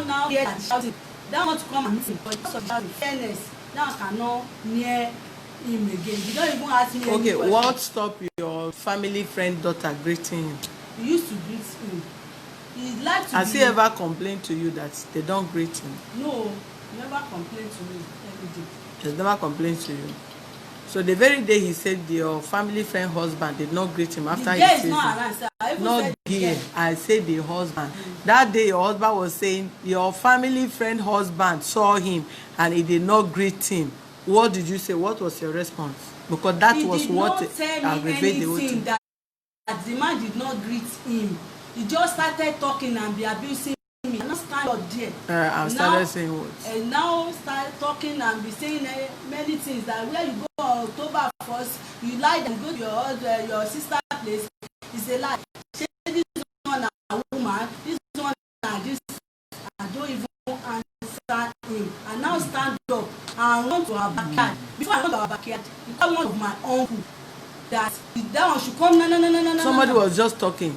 now, here and shouting. That want to come and meet him, but because of that fairness, that one cannot near him again. He don't even ask me any Okay, question. what stopped your family friend daughter greeting him? He used to greet him. He liked to Has be... he ever complained to you that they don't greet him? No, he never complained to me every day. He's never complained to you. So the very day he said your family friend husband did not greet him after The he girl sees is not him. around, sir. I even Not said the here. girl. I said the husband. That day your husband was saying your family friend husband saw him and he did not greet him. What did you say? What was your response? Because that was what aggravated the whole thing. That the man did not greet him. He just started talking and be abusing me. And now stand up there. And started saying what? And now start talking and be saying many things, that where you go on October 1st, you lie and go to your sister place. It's a lie. Say this one a woman, this one and this. I don't even answer him. And now stand up and run to our backyard. Before I run to our backyard, he called one of my uncle that one should come. No. Somebody was just talking.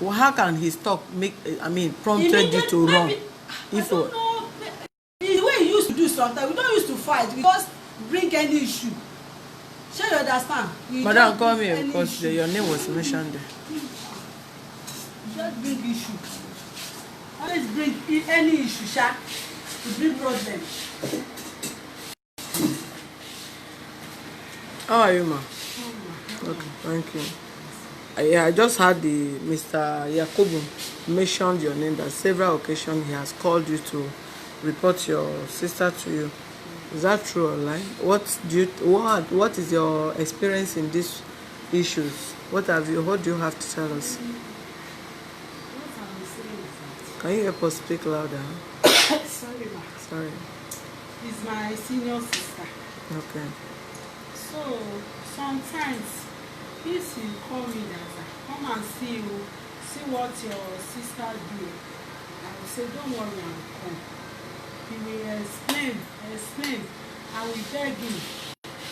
Well, how can his talk prompted you to run? I don't know. The way he used to do sometimes, we don't used to fight because bring any issue. Sure, you understand? Madam, call me because your name was mentioned there. Just bring issue. Always bring any issue, sha. To bring problem. How are you, ma? Okay, thank you. I just had the Mr. Yakubu mentioned your name that several occasions he has called you to report your sister to you. Is that true or lie? What is your experience in these issues? What do you have to tell us? Can you help us speak louder? Sorry, ma. Sorry. It's my senior sister. Okay. So sometimes if you call me that come and see what your sister do, I will say don't worry, I will come. He will explain. I will beg him.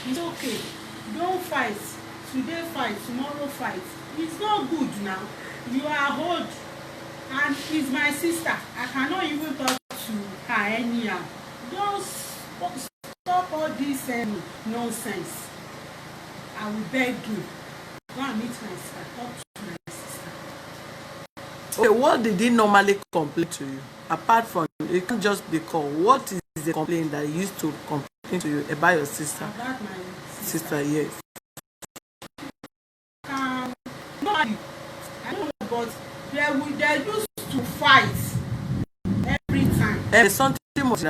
It's okay. Don't fight. Today fight, tomorrow fight. It's not good now. You are old. And it's my sister. I cannot even talk to her anyhow. Don't stop all this nonsense. I will beg you. Go and meet my sister. Talk to my sister. Okay, what did he normally complain to you? Apart from, it can't just be called. What is the complaint that he used to complain to you about your sister? About my Sister, yes. No, I don't know, but they used to fight every time. And something must,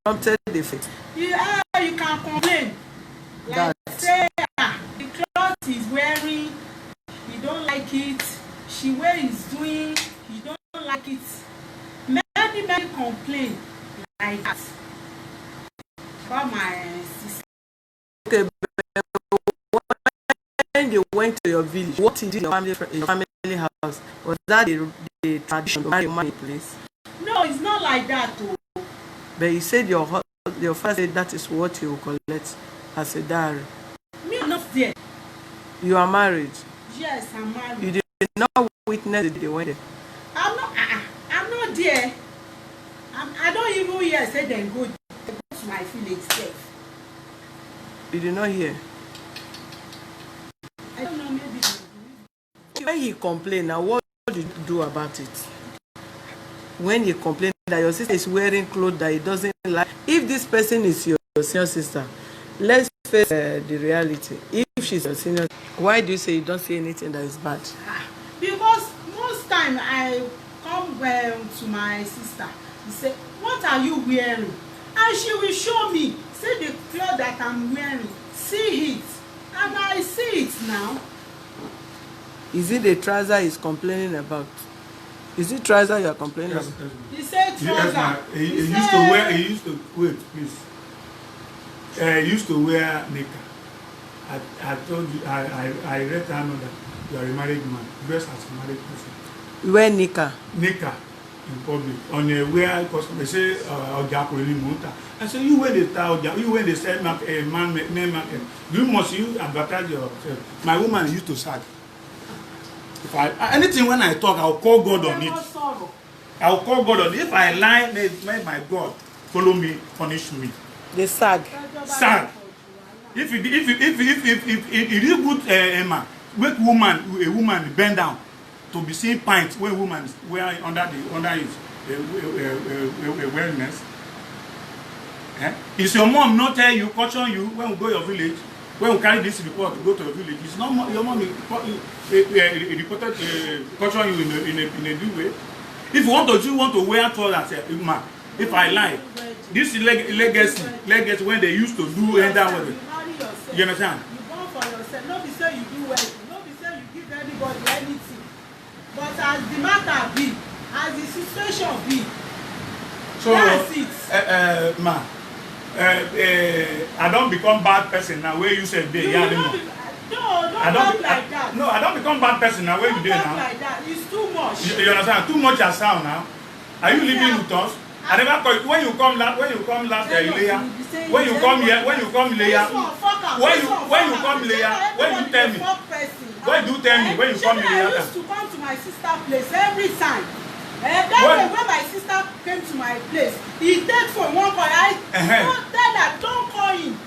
prompted the fight. Yeah, you can complain. Like say, the clothes he's wearing, you don't like it. She where he's doing, you don't like it. Many complain like that about my sister. Okay, when you went to your village, what did your family house? Was that the tradition to marry a man in place? No, it's not like that. Oh. But you said your father said that is what you will collect as a dowry. Me, I'm not there. You are married? Yes, I'm married. You did not witness the day when they... I'm not there. I don't even hear say they go to my village safe. You did not hear? I don't know, maybe. When he complained, now what did you do about it? When he complained that your sister is wearing clothes that he doesn't like, if this person is your senior sister, let's face the reality. If she's your senior, why do you say you don't see anything that is bad? Because most time I come to my sister, he say, what are you wearing? And she will show me, say the clothes that I'm wearing, see it. And I see it now. Is it the trouser he's complaining about? Is it trouser you are complaining about? He said trouser. He used to wear knicker. I told you, I read her know that you are a married man, dressed as a married person. You wear knicker? Knicker in public. On a wear customer, they say, I say, you wear the towel, you wear the same man name market. You must advertise yourself. My woman used to sag. If anything when I talk, I'll call God on it. I'll call God on it. If I lie, may my God follow me, punish me. They sag. Sag. If it is good, Emma, make a woman bend down to be seeing pints when woman is wearing under his awareness. Is your mom not tell you, caution you when we go to your village? When we carry this report to go to your village, it's not your mom reported caution you in a good way. If you want to wear trousers, man, if I lie, this is legacy when they used to do enter wedding. You understand? You born for yourself. No be say you do wedding. No be say you give anybody anything. But as the matter be, as the situation be, so that's it. man, I don't become bad person now. Where you said they No, don't talk like that. No, I don't become bad person now. Where you there now? Don't talk like that. It's too much. You understand? Too much as sound now. Are you living with us? I never call you when you come last layer. When you come here, when you come layer. When you come layer, when you tell me. When you tell me when you come layer. I used to come to my sister's place every time. That day when my sister came to my place, he take phone one call. I don't tell her, don't call him.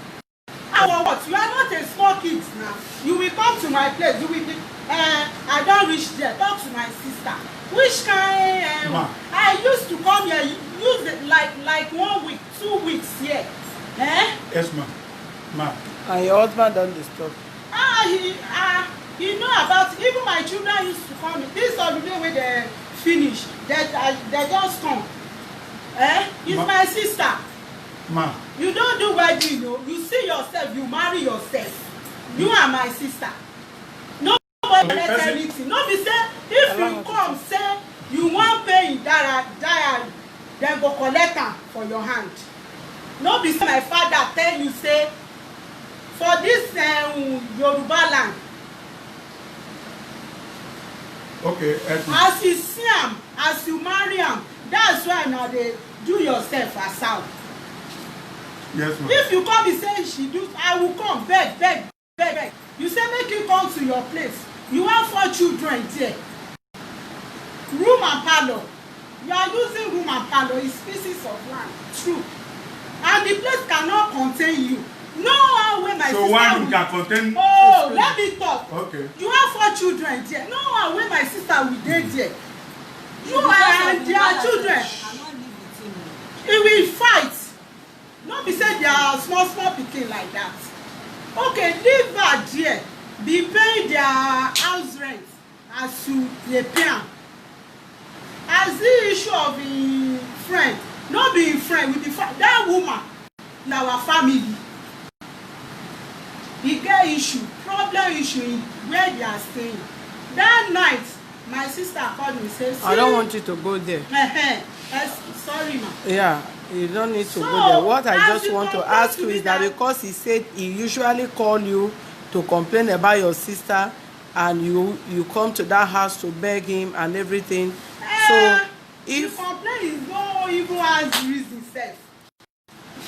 What? You are not a small kid now. You will come to my place. You will be, I don't reach there. Talk to my sister. Which kind? I used to come here. Use it like 1 week, 2 weeks here. Yes, ma'am. And your husband don't disturb. He know about it. Even my children used to come. This holiday when they finish, they just come. It's my sister. Ma. You don't do wedding, you know. You see yourself, you marry yourself. You are my sister. Nobody let anything. No be say if you come say you want pay in diary, then go collect am for your hand. No be say my father tell you say for this Yoruba land. Okay. As you see am, as you marry am, that's why now they do yourself as out. Yes, ma'am. If you come and say she do, I will come, beg. You say make you come to your place. You have 4 children there. Room and parlor. You are using room and parlor. It's pieces of land. True. And the place cannot contain you. No way my sister. So one room can contain. Oh, let me talk. Okay. You have 4 children there. No way my sister will dey there. You and their children. He will fight. No be say they are small pikin like that. Okay, leave her there. Be paying their house rent as you dey pay am. As the issue of the friend, no be friend with the that woman na our family. E get issue, problem issue in where they are staying. That night, my sister called me say, I don't want you to go there. Sorry, ma. Yeah. You don't need to go there. What I just want to ask you is that because he said he usually call you to complain about your sister and you come to that house to beg him and everything. So if the complaint is no even as reason sef.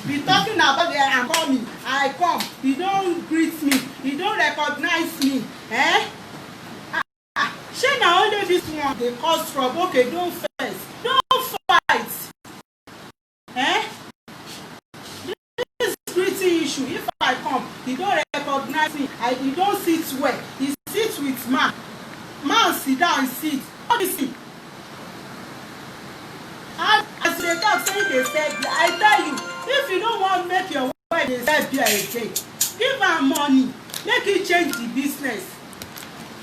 Be talking about the I'm coming, I come, he don't greet me, he don't recognize me. Shey na only this one dey cause trouble. Okay, don't fight. This greeting issue, if I come, he don't recognize me, he don't sit well, he sits with man sit down, sit. What is it? And as they talk say they sell beer, I tell you, if you don't want make your wife dey sell beer again, give her money, make it change the business.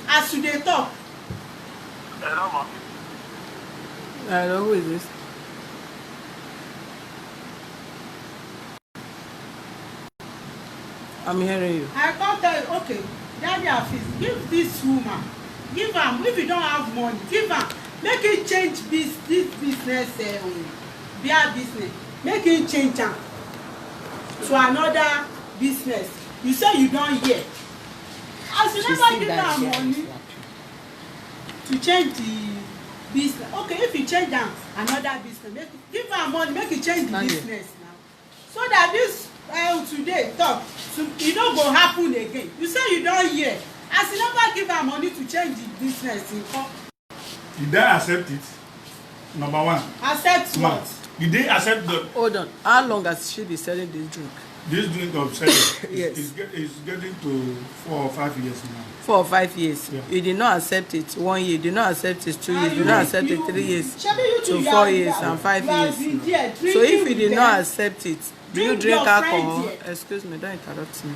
As you dey talk. Hello, ma. Hello, who is this? I'm hearing you. I can't tell you, okay, daddy Hafiz, give this woman, give am, if you don't have money, give am, make it change this business, beer business, make it change am to another business. You say you don't hear. As you never give am money to change the business. Okay, if you change am another business, give am money, make it change the business now. So that this today talk, so e no go happen again. You say you don hear. As you never give her money to change the business, e come. Did they accept it? Number one. Accept what? Did they accept the? Hold on. How long has she been selling this drink? This drink of selling Yes. is getting to 4 or 5 years now. 4 or 5 years. Yeah. You did not accept it 1 year. You did not accept it 2 years. You did not accept it 3 years. To 4 years and 5 years. So if you did not accept it, do you drink alcohol? Excuse me, don't interrupt me.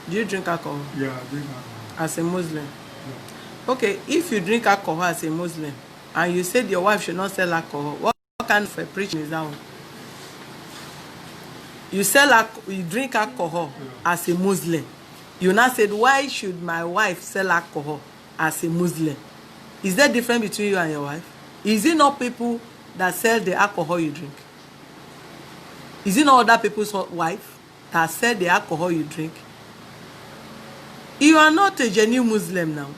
Do you drink alcohol? Yeah, I drink alcohol. As a Muslim? Yeah. Okay, if you drink alcohol as a Muslim, and you said your wife should not sell alcohol. What kind of a preaching is that one? You drink alcohol as a Muslim. You now said, why should my wife sell alcohol as a Muslim? Is there difference between you and your wife? Is it not people that sell the alcohol you drink? Is it not other people's wife that sell the alcohol you drink? You are not a genuine Muslim now.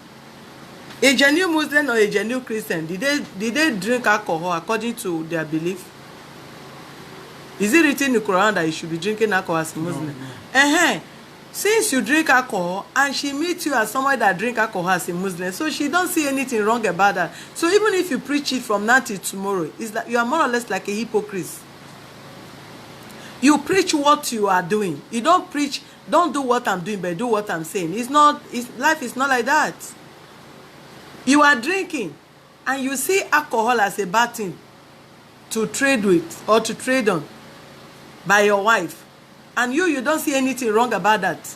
A genuine Muslim or a genuine Christian, did they drink alcohol according to their belief? Is it written in the Quran that you should be drinking alcohol as a Muslim? No. Since you drink alcohol and she meets you as someone that drink alcohol as a Muslim, so she don't see anything wrong about that. So even if you preach it from now till tomorrow, it's like you are more or less like a hypocrite. You preach what you are doing. You don't preach, don't do what I'm doing, but do what I'm saying. Life is not like that. You are drinking and you see alcohol as a bad thing to trade with or to trade on by your wife. And you don't see anything wrong about that.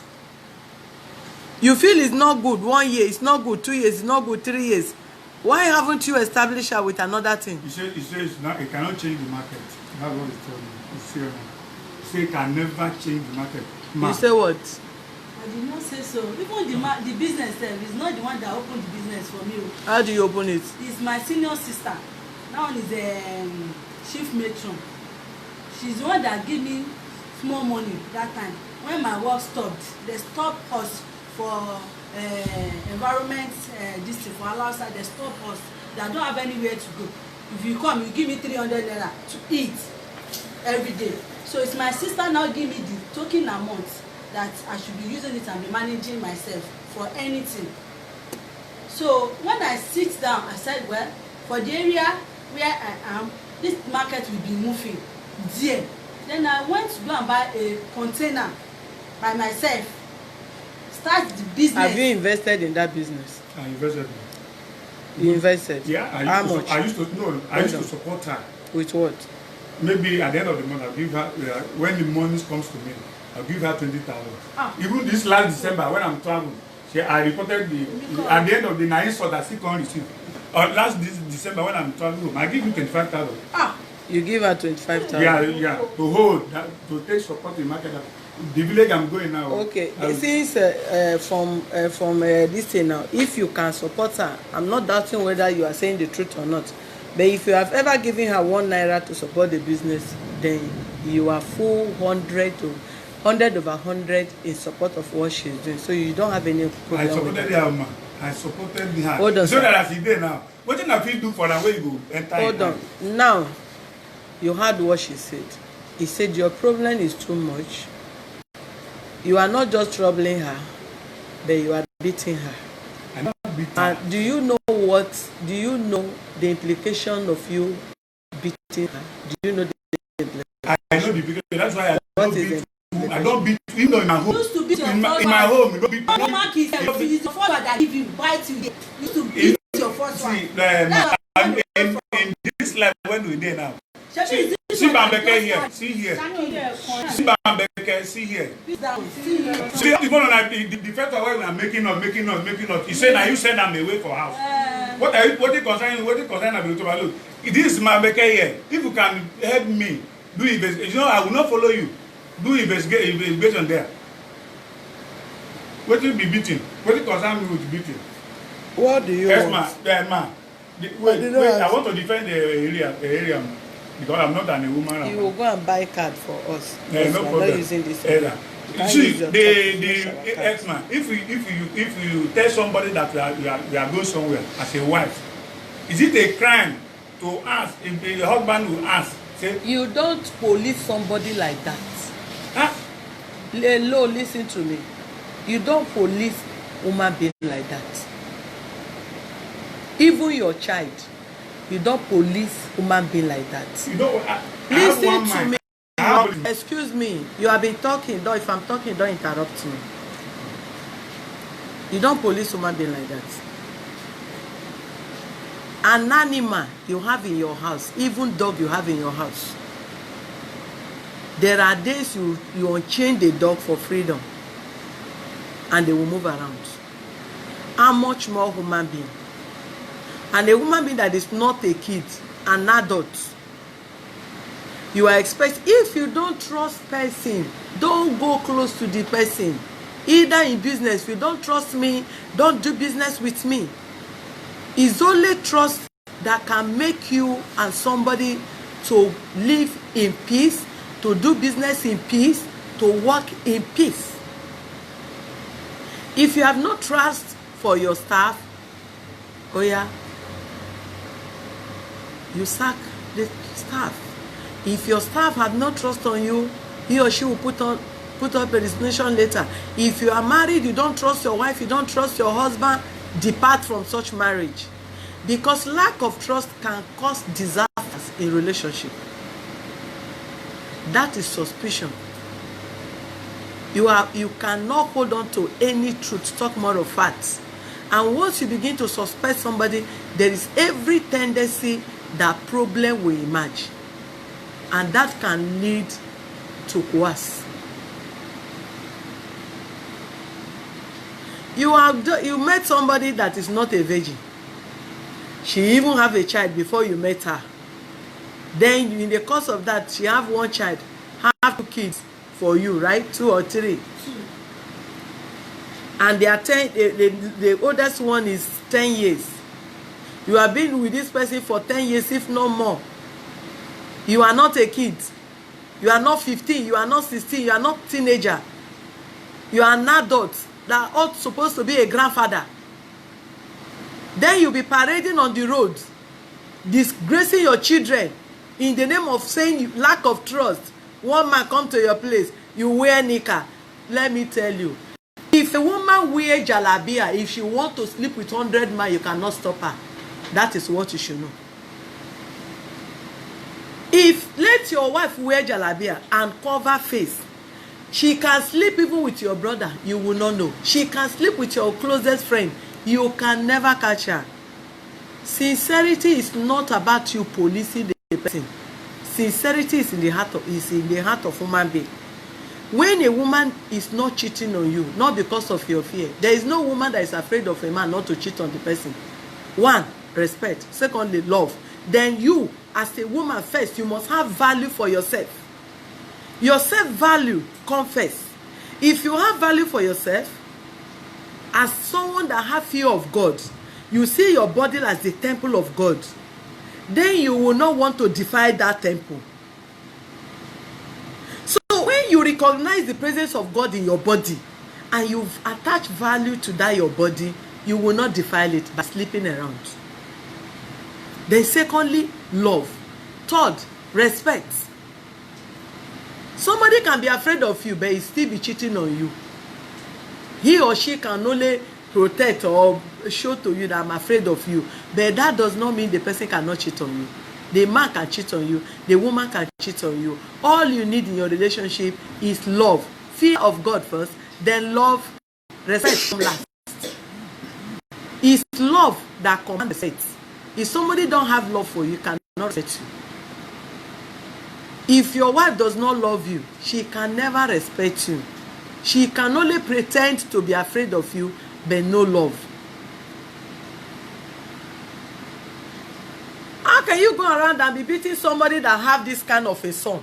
You feel it's not good 1 year, it's not good 2 years, it's not good 3 years. Why haven't you established her with another thing? He says it cannot change the market. That's what he's telling me. He said it can never change the market. You say what? I did not say so. Even the business is not the one that opened the business for me. How do you open it? It's my senior sister. That one is a chief matron. She's the one that gave me small money that time. When my work stopped, they stopped us for environment district for outside. They stopped us. They don't have anywhere to go. If you come, you give me 300 naira to eat every day. So it's my sister now give me the token amount that I should be using it and be managing myself for anything. So when I sit down, I said, well, for the area where I am, this market will be moving there. Then I went to go and buy a container by myself, start the business. Have you invested in that business? I invested. You invested? Yeah. How much? I used to support her. With what? Maybe at the end of the month, I'll give her, when the money comes to me, I'll give her 20,000. Even this last December, when I'm traveling, I reported at the end of the night, so that she can't receive. Last December, when I'm traveling home, I give you 25,000. You give her 25,000? Yeah, to hold, to take support in the market. The village I'm going now. Okay, since from this thing now, if you can support her, I'm not doubting whether you are saying the truth or not. But if you have ever given her 1 naira to support the business, then you are full 100 over 100 in support of what she's doing. So you don't have any problem. I supported her, man. I supported her. Hold on, so that as he did now, what did I feel do for her? Where you go? Enter. Hold on. Now, you heard what she said. He said your problem is too much. You are not just troubling her, but you are beating her. I'm not beating her. Do you know the implication of you beating her? Do you know the implication? I know the implication. That's why I don't beat. Even though in my home, used to beat your in my home, you don't beat. No man is the first one that give you bite you. You used to beat your first one. In this life, when we there now. See Bambeke here. See here. See Bambeke. See here. See the first one we are making us. He said, "Now you send them away for house." What it concern? What it concern about? Look, this is Bambeke here. If you can help me do investigation, I will not follow you. Do investigation there. What will be beating? What it concern me with beating? What do you want? Yes, ma. Wait. I want to defend the area. Because I'm not a woman. You will go and buy card for us. Yeah, no problem. Not using this. See, the ex-man, if you tell somebody that you are going somewhere as a wife, is it a crime to ask if the husband will ask? Say, you don't police somebody like that. Huh? Hello, listen to me. You don't police woman being like that. Even your child. You don't police human being like that. You know, listen to me. Excuse me. You have been talking. If I'm talking, don't interrupt me. You don't police human being like that. An animal you have in your house, even dog you have in your house. There are days you unchain the dog for freedom, and they will move around. How much more human being? And a woman being that is not a kid, an adult, you are expected, if you don't trust person, don't go close to the person. Either in business, if you don't trust me, don't do business with me. It's only trust that can make you and somebody to live in peace, to do business in peace, to work in peace. If you have no trust for your staff, oh yeah, you sack the staff. If your staff have no trust on you, he or she will put up a resignation letter. If you are married, you don't trust your wife, you don't trust your husband, depart from such marriage. Because lack of trust can cause disasters in relationship. That is suspicion. You cannot hold on to any truth, talk more of facts. And once you begin to suspect somebody, there is every tendency that problem will emerge. And that can lead to worse. You met somebody that is not a virgin. She even have a child before you met her. Then in the course of that, she have one child, have 2 kids for you, right? 2 or 3. 2. And they are 10, the oldest one is 10 years. You have been with this person for 10 years, if no more. You are not a kid. You are not 15. You are not 16. You are not teenager. You are an adult that ought supposed to be a grandfather. Then you'll be parading on the road, disgracing your children in the name of saying lack of trust. One man come to your place, you wear nika. Let me tell you, if a woman wear jalabia, if she want to sleep with 100 men, you cannot stop her. That is what you should know. If let your wife wear jalabia and cover face, she can sleep even with your brother, you will not know. She can sleep with your closest friend, you can never catch her. Sincerity is not about you policing the person. Sincerity is in the heart of human being. When a woman is not cheating on you, not because of your fear, there is no woman that is afraid of a man not to cheat on the person. 1, respect. Secondly, love. Then you, as a woman, first, you must have value for yourself. Your self-value comes first. If you have value for yourself, as someone that has fear of God, you see your body as the temple of God, then you will not want to defile that temple. So when you recognize the presence of God in your body and you've attached value to that your body, you will not defile it by sleeping around. Then secondly, love. Third, respect. Somebody can be afraid of you, but he still be cheating on you. He or she can only protect or show to you that I'm afraid of you, but that does not mean the person cannot cheat on you. The man can cheat on you, the woman can cheat on you. All you need in your relationship is love. Fear of God first, then love, respect last. It's love that commands respect. If somebody don't have love for you, cannot respect you. If your wife does not love you, she can never respect you. She can only pretend to be afraid of you, but no love. How can you go around and be beating somebody that have this kind of a son?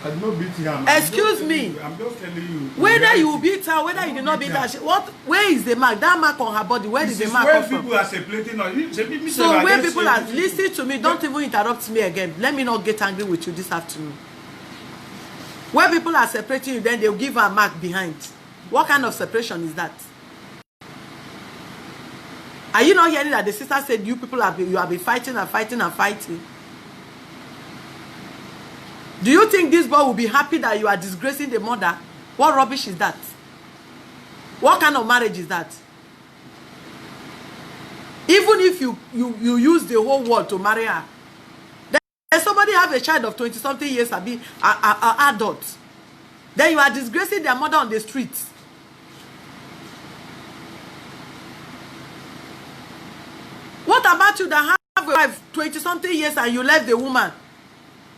I'm not beating her. Excuse me. I'm just telling you. Whether you beat her, whether you did not beat her, where is the mark? That mark on her body, where is the mark come from? Where people are separating us. So when people are listening to me, don't even interrupt me again. Let me not get angry with you this afternoon. Where people are separating you, then they'll give her a mark behind. What kind of separation is that? Are you not hearing that the sister said you people have been fighting and fighting and fighting? Do you think this boy will be happy that you are disgracing the mother? What rubbish is that? What kind of marriage is that? Even if you use the whole world to marry her, then somebody have a child of 20-something years and be an adult, then you are disgracing their mother on the streets. What about you that have a wife 20-something years and you left the woman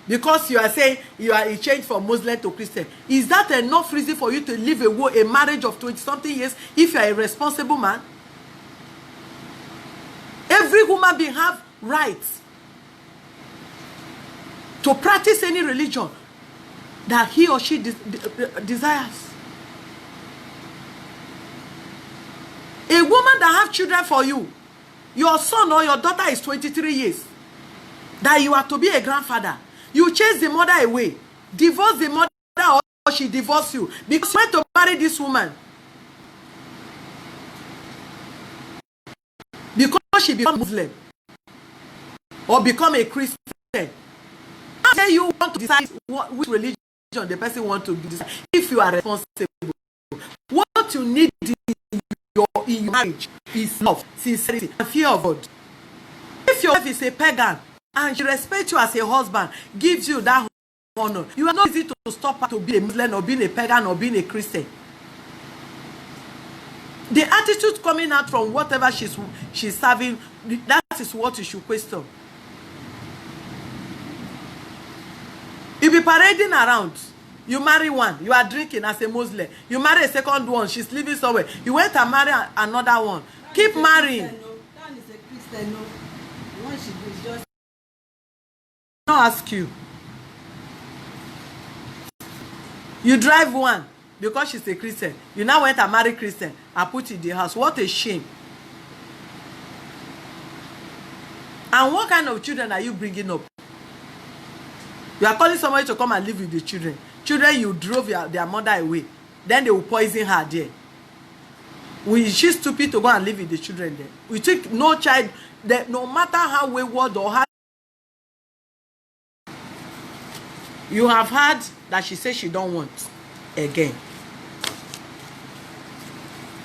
because you are saying you are changed from Muslim to Christian? Is that enough reason for you to live a marriage of 20-something years if you are a responsible man? Every human being have rights to practice any religion that he or she desires. A woman that have children for you, your son or your daughter is 23 years, that you are to be a grandfather. You chase the mother away, divorce the mother, or she divorce you because you went to marry this woman. Because she become Muslim or become a Christian. How dare you want to decide which religion the person wants to decide if you are responsible? What you need in your marriage is love, sincerity, and fear of God. If your wife is a pagan and she respects you as a husband, gives you that honor, you are not easy to stop her to be a Muslim or being a pagan or being a Christian. The attitude coming out from whatever she's serving, that is what you should question. You be parading around. You marry one, you are drinking as a Muslim. You marry a second one, she's living somewhere. You went and marry another one. Keep marrying. That is a Christian, no. The one she is just. I ask you. You drive one because she's a Christian. You now went and married Christian and put in the house. What a shame. And what kind of children are you bringing up? You are calling somebody to come and live with the children. Children you drove their mother away. Then they will poison her there. She's stupid to go and live with the children there. We take no child, that no matter how wayward or how. You have heard that she says she don't want again.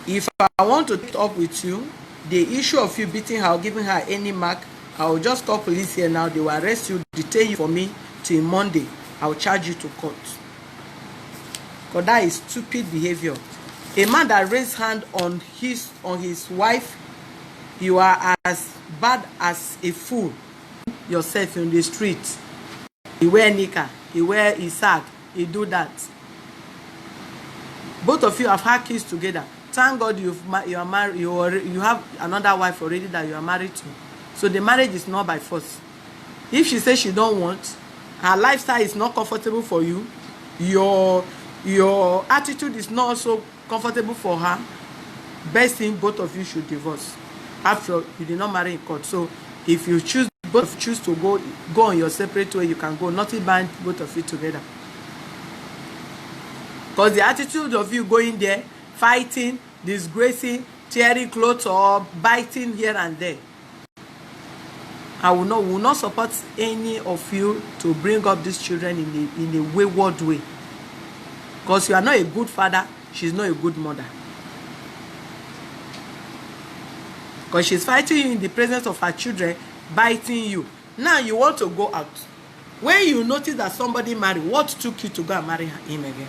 If I want to take up with you, the issue of you beating her or giving her any mark, I will just call police here now. They will arrest you, detain you for me till Monday. I will charge you to court. Because that is stupid behavior. A man that raised hand on his wife, you are as bad as a fool yourself in the street. He wear nika, he wear isag, he do that. Both of you have had kids together. Thank God you are married. You have another wife already that you are married to. So the marriage is not by force. If she says she don't want, her lifestyle is not comfortable for you, your attitude is not also comfortable for her, best thing, both of you should divorce. After all, you did not marry in court. So if you choose to go on your separate way, you can go. Nothing bind both of you together. Because the attitude of you going there, fighting, disgracing, tearing clothes or biting here and there, I will not support any of you to bring up these children in a wayward way. Because you are not a good father, she's not a good mother. Because she's fighting you in the presence of her children, biting you. Now you want to go out. When you notice that somebody married, what took you to go and marry him again?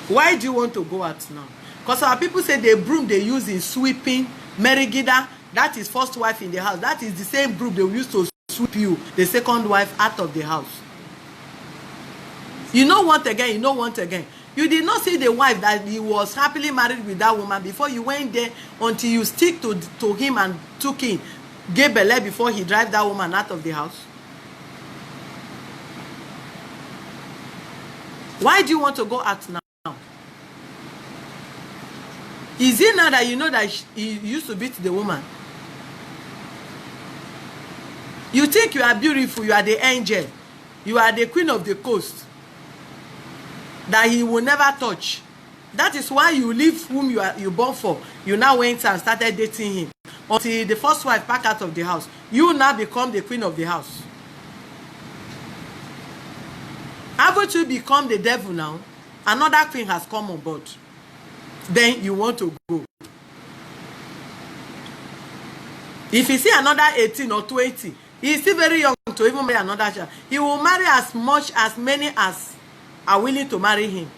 Why do you want to go out now? Because our people say the broom they use in sweeping, merigida, that is first wife in the house. That is the same broom they used to sweep you, the second wife, out of the house. You know what again? You know what again? You did not see the wife that he was happily married with that woman before you went there until you stick to him and took in, gave belle before he drive that woman out of the house. Why do you want to go out now? Is it now that you know that he used to beat the woman? You think you are beautiful, you are the angel, you are the queen of the coast that he will never touch. That is why you leave whom you born for. You now went and started dating him until the first wife packed out of the house. You now become the queen of the house. Haven't you become the devil now? Another queen has come on board. Then you want to go. If you see another 18 or 20, he is still very young to even marry another child. He will marry as many as are willing to marry him.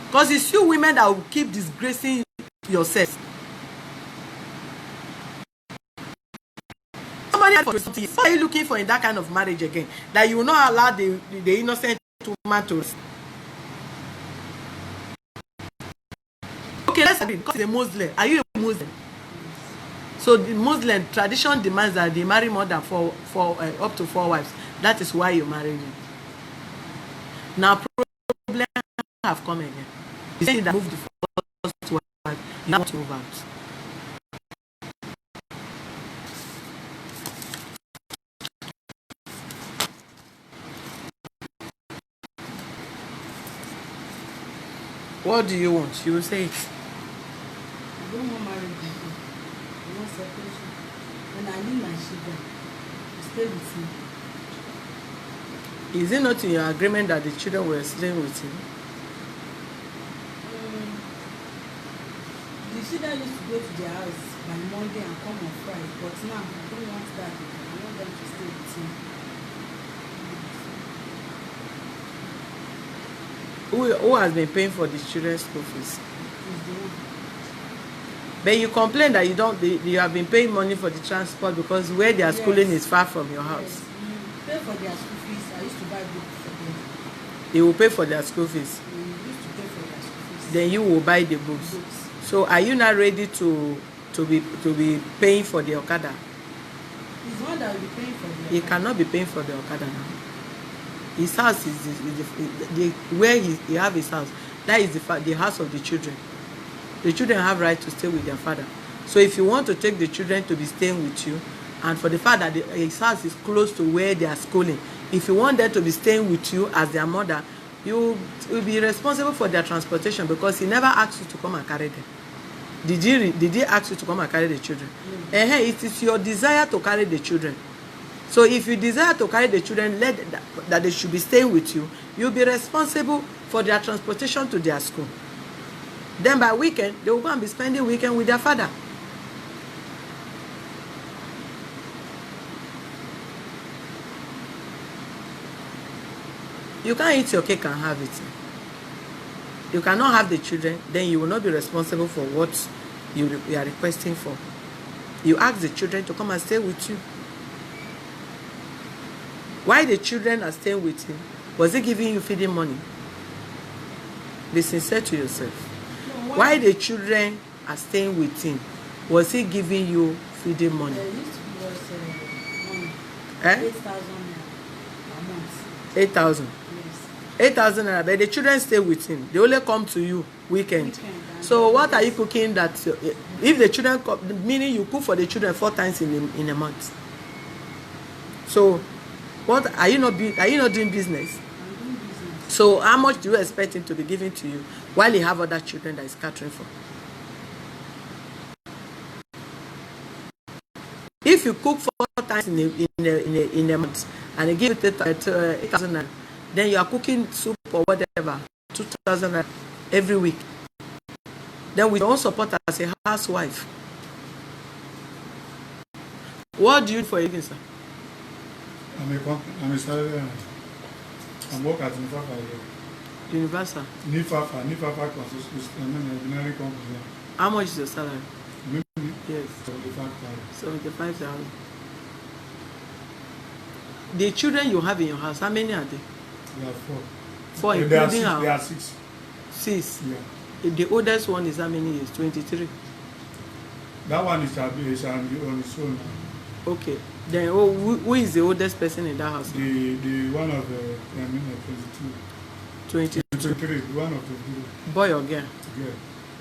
Because it's you women that will keep disgracing yourself. Somebody for something. What are you looking for in that kind of marriage again? That you will not allow the innocent woman to. Okay, let's agree. Because he's a Muslim. Are you Muslim? So the Muslim tradition demands that they marry more than up to 4 wives. That is why you marry me. Now problem have come again. You say that move the first wife, you want to move out. What do you want? You will say it. I don't want marriage again. I want separation. When I leave my children, to stay with me. Is it not in your agreement that the children were staying with you? The children used to go to their house by Monday and come on Friday, but now I don't want that again. I want them to stay with me. Who has been paying for the children's school fees? It's the one. But you complain that you have been paying money for the transport because where they are schooling is far from your house. Yes, you pay for their school fees. I used to buy books for them. They will pay for their school fees. We used to pay for their school fees. Then you will buy the books. So are you not ready to be paying for the Okada? It's one that will be paying for them. He cannot be paying for the Okada now. His house is where he have his house. That is the house of the children. The children have right to stay with their father. So if you want to take the children to be staying with you, and for the fact that his house is close to where they are schooling, if you want them to be staying with you as their mother, you will be responsible for their transportation because he never asked you to come and carry them. Did he ask you to come and carry the children? It is your desire to carry the children. So if you desire to carry the children, that they should be staying with you, you'll be responsible for their transportation to their school. Then by weekend, they will go and be spending weekend with their father. You can't eat your cake and have it. You cannot have the children, then you will not be responsible for what you are requesting for. You ask the children to come and stay with you. Why the children are staying with him? Was he giving you feeding money? Be sincere to yourself. Why the children are staying with him? Was he giving you feeding money? There used to be money. 8,000 a month. 8,000. Yes. 8,000 naira. But the children stay with him. They only come to you weekend. So what are you cooking that? If the children come, meaning you cook for the children 4 times in a month. So what are you not doing business? I'm doing business. So how much do you expect him to be giving to you while you have other children that is catering for? If you cook 4 times in a month and they give you 8,000, then you are cooking soup or whatever 2,000 every week. Then we don't support as a housewife. What do you do for a living, sir? I'm a salary earner. I work at Nifafa here. Universal. Nifafa engineering company. How much is your salary? Maybe Yes. 75,000. 75,000. The children you have in your house, how many are they? We are 4. 4, There are including 6. our There are 6. 6. Yeah. The oldest one is how many years? 23. That one is on its own now. Okay. Then who is the oldest person in that house? The one of 22. 22. 23. The one of the Boy or girl? girl.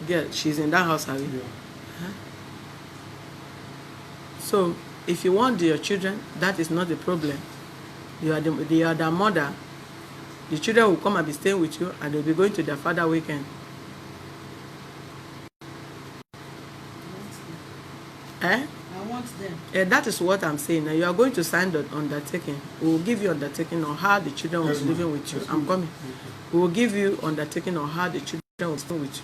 Girl. She's in that house, have you? Yeah. Huh? So if you want your children, that is not the problem. You are the mother. The children will come and be staying with you, and they'll be going to their father weekend. Eh? I want them. That is what I'm saying. Now you are going to sign the undertaking. We will give you undertaking on how the children will Yes, be living with you. yes, I'm coming. Okay. We will give you undertaking on how the children will stay with you.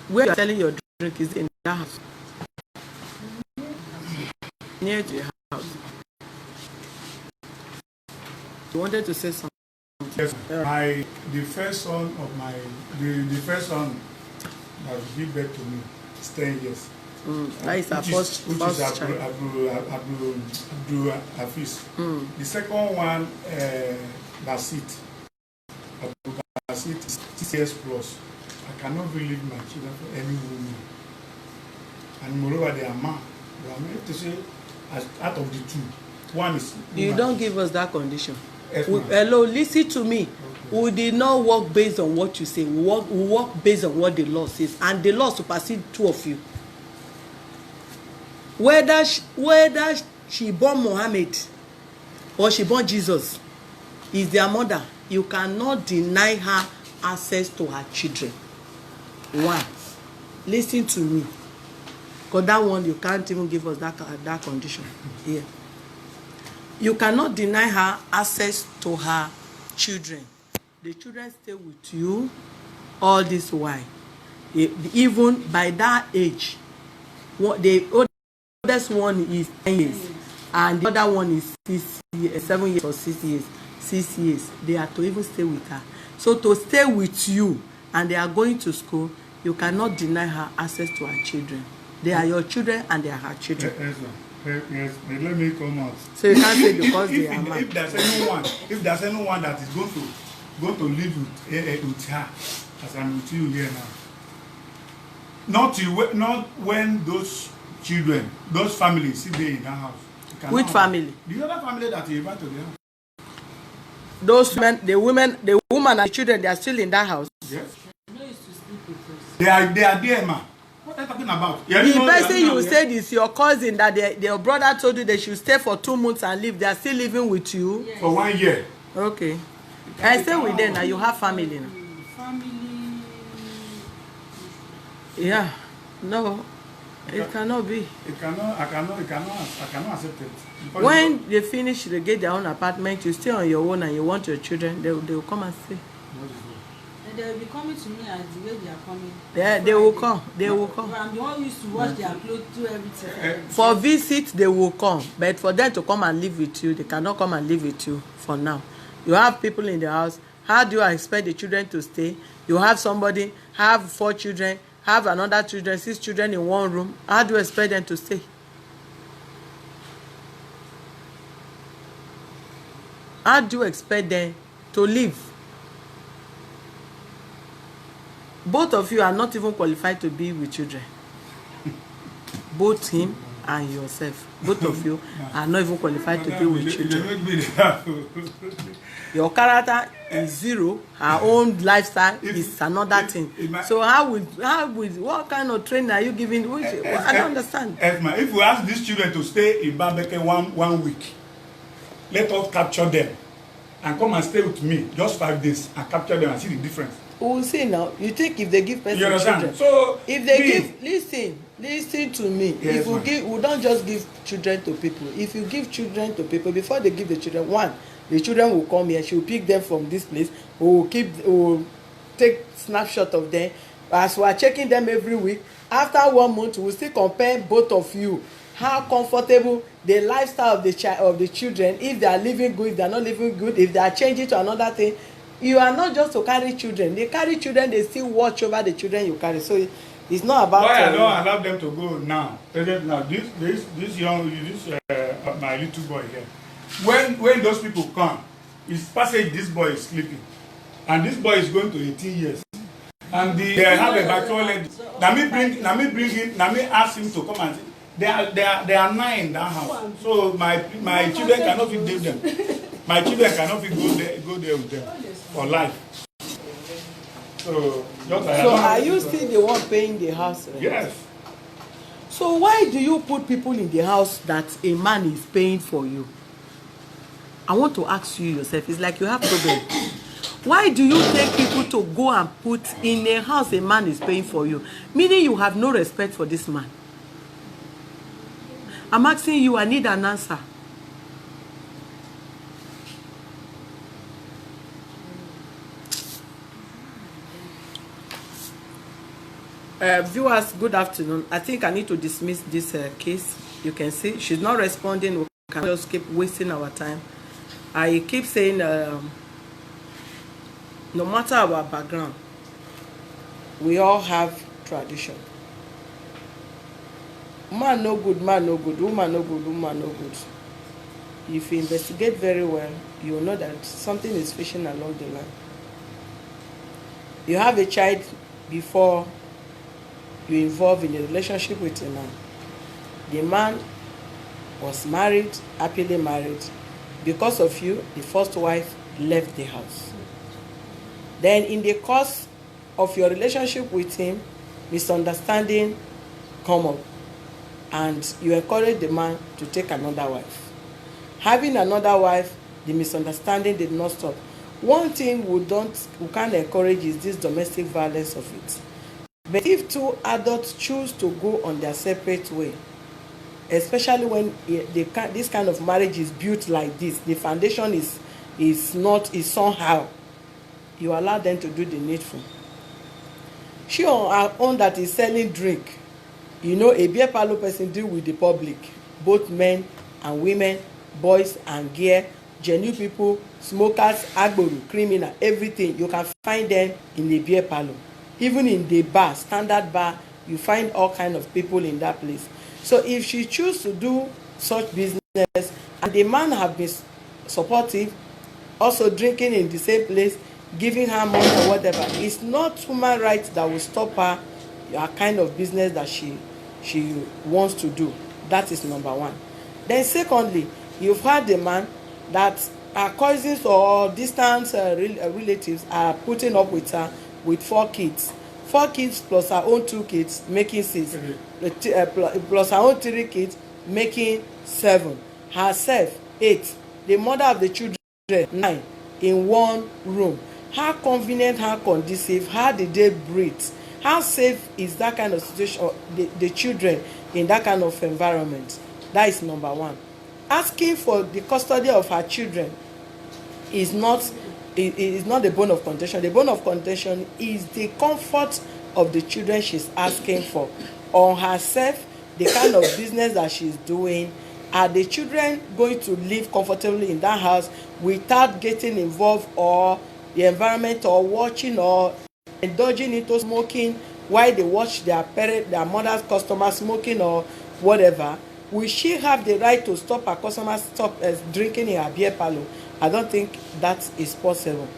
Where you are selling your drink is in that house. Near to your house. You wanted to say something? Yes, the first son that gave birth to me is 10 years. That is our first child. Abdul Hafiz. The second one, Basit. Abdul Basit is 6 years plus. I cannot really leave my children for any woman. And moreover, they are man. But I'm able to say, as out of the two, one is. You don't give us that condition. Yes, Hello, listen to me. Okay. We did not work based on what you say. We work based on what the law says, and the law supersedes two of you. Whether she born Muhammad or she born Jesus, is their mother. You cannot deny her access to her children. Why? Listen to me. Because that one, you can't even give us that condition here. You cannot deny her access to her children. The children stay with you all this while. Even by that age, the oldest one is 10 years, and the other one is 7 years or 6 years. 6 years. They are to even stay with her. So to stay with you, and they are going to school, you cannot deny her access to her children. They are your children and they are her children. Yes, let me come out. So you can't say because they are man. If there's anyone that is going to live with her, as I'm with you here now, not when those children, those families sit there in that house. Which family? The other family that you invite to the house. Those men, the woman and the children, they are still in that house. Yes. No used to sleep with us. They are there, ma. What are you talking about? The person you said is your cousin that their brother told you they should stay for 2 months and leave. They are still living with you? Yes. For 1 year. Okay. I stay with them now. You have family now. Family. Yeah. No. It cannot be. I cannot accept it. Because When they finish, they get their own apartment, you stay on your own and you want your children, they will come and stay. And they will be coming to me as the way they are coming. Yeah, they will come. They will come. I'm the one who used to wash their clothes, do everything. For visit, they will come. But for them to come and live with you, they cannot come and live with you for now. You have people in the house. How do you expect the children to stay? You have somebody, have 4 children, have another children, 6 children in one room. How do you expect them to stay? How do you expect them to live? Both of you are not even qualified to be with children. Both him and yourself. Both of you are not even qualified to be with children. Your character is 0. Her own lifestyle is another thing. So what kind of training are you giving? I don't understand. If we ask these children to stay in Bambeke one week, let us capture them and come and stay with me just 5 days and capture them and see the difference. We will see now. You think if they give person children, so if they listen to me. Yes, we don't just give children to people. If you give children to people, before they give the children, the children will come here. She will pick them from this place. We will take snapshot of them. As we are checking them every week, after 1 month, we will still compare both of you. How comfortable the lifestyle of the children, if they are living good, if they are not living good, if they are changing to another thing. You are not just to carry children. They carry children, they still watch over the children you carry. So it's not about. Why I don't allow them to go now? Now this my little boy here. When those people come, it's passage this boy is sleeping, and this boy is going to 18 years, and they have a bachelor. Let me ask him to come and say, they are 9 in that house. So my children cannot be give them. My children cannot be go there with them for life. So are you still the one paying the house rent? Yes. So why do you put people in the house that a man is paying for you? I want to ask you yourself. It's like you have problem. Why do you take people to go and put in a house a man is paying for you? Meaning you have no respect for this man. I'm asking you, I need an answer. Viewers, good afternoon. I think I need to dismiss this case. You can see she's not responding. We can just keep wasting our time. I keep saying, no matter our background, we all have tradition. Man no good, man no good, woman no good, woman no good. If you investigate very well, you will know that something is fishing along the line. You have a child before you involve in a relationship with a man. The man was married, happily married. Because of you, the first wife left the house. Then in the course of your relationship with him, misunderstanding come up, and you encourage the man to take another wife. Having another wife, the misunderstanding did not stop. One thing we can't encourage is this domestic violence of it. But if two adults choose to go on their separate way, especially when this kind of marriage is built like this, the foundation is somehow, you allow them to do the needful. She on her own that is selling drink, a beer parlour person deal with the public, both men and women, boys and girls, genuine people, smokers, agboru, criminal, everything. You can find them in the beer parlour. Even in the bar, standard bar, you find all kind of people in that place. So if she choose to do such business and the man have been supportive, also drinking in the same place, giving her money or whatever, it's not human rights that will stop her kind of business that she wants to do. That is number one. Then secondly, you've heard the man that her cousins or distant relatives are putting up with her with 4 kids. 4 kids plus her own 2 kids, making 6. Plus her own 3 kids, making 7. Herself, 8. The mother of the children, 9. In one room. How convenient, how conducive, how did they breathe? How safe is that kind of situation, the children in that kind of environment? That is number one. Asking for the custody of her children is not the bone of contention. The bone of contention is the comfort of the children she's asking for. On herself, the kind of business that she's doing. Are the children going to live comfortably in that house without getting involved, or the environment, or watching or indulging into smoking while they watch their mother's customers smoking or whatever? Will she have the right to stop her customers drinking in her beer parlour? I don't think that is possible.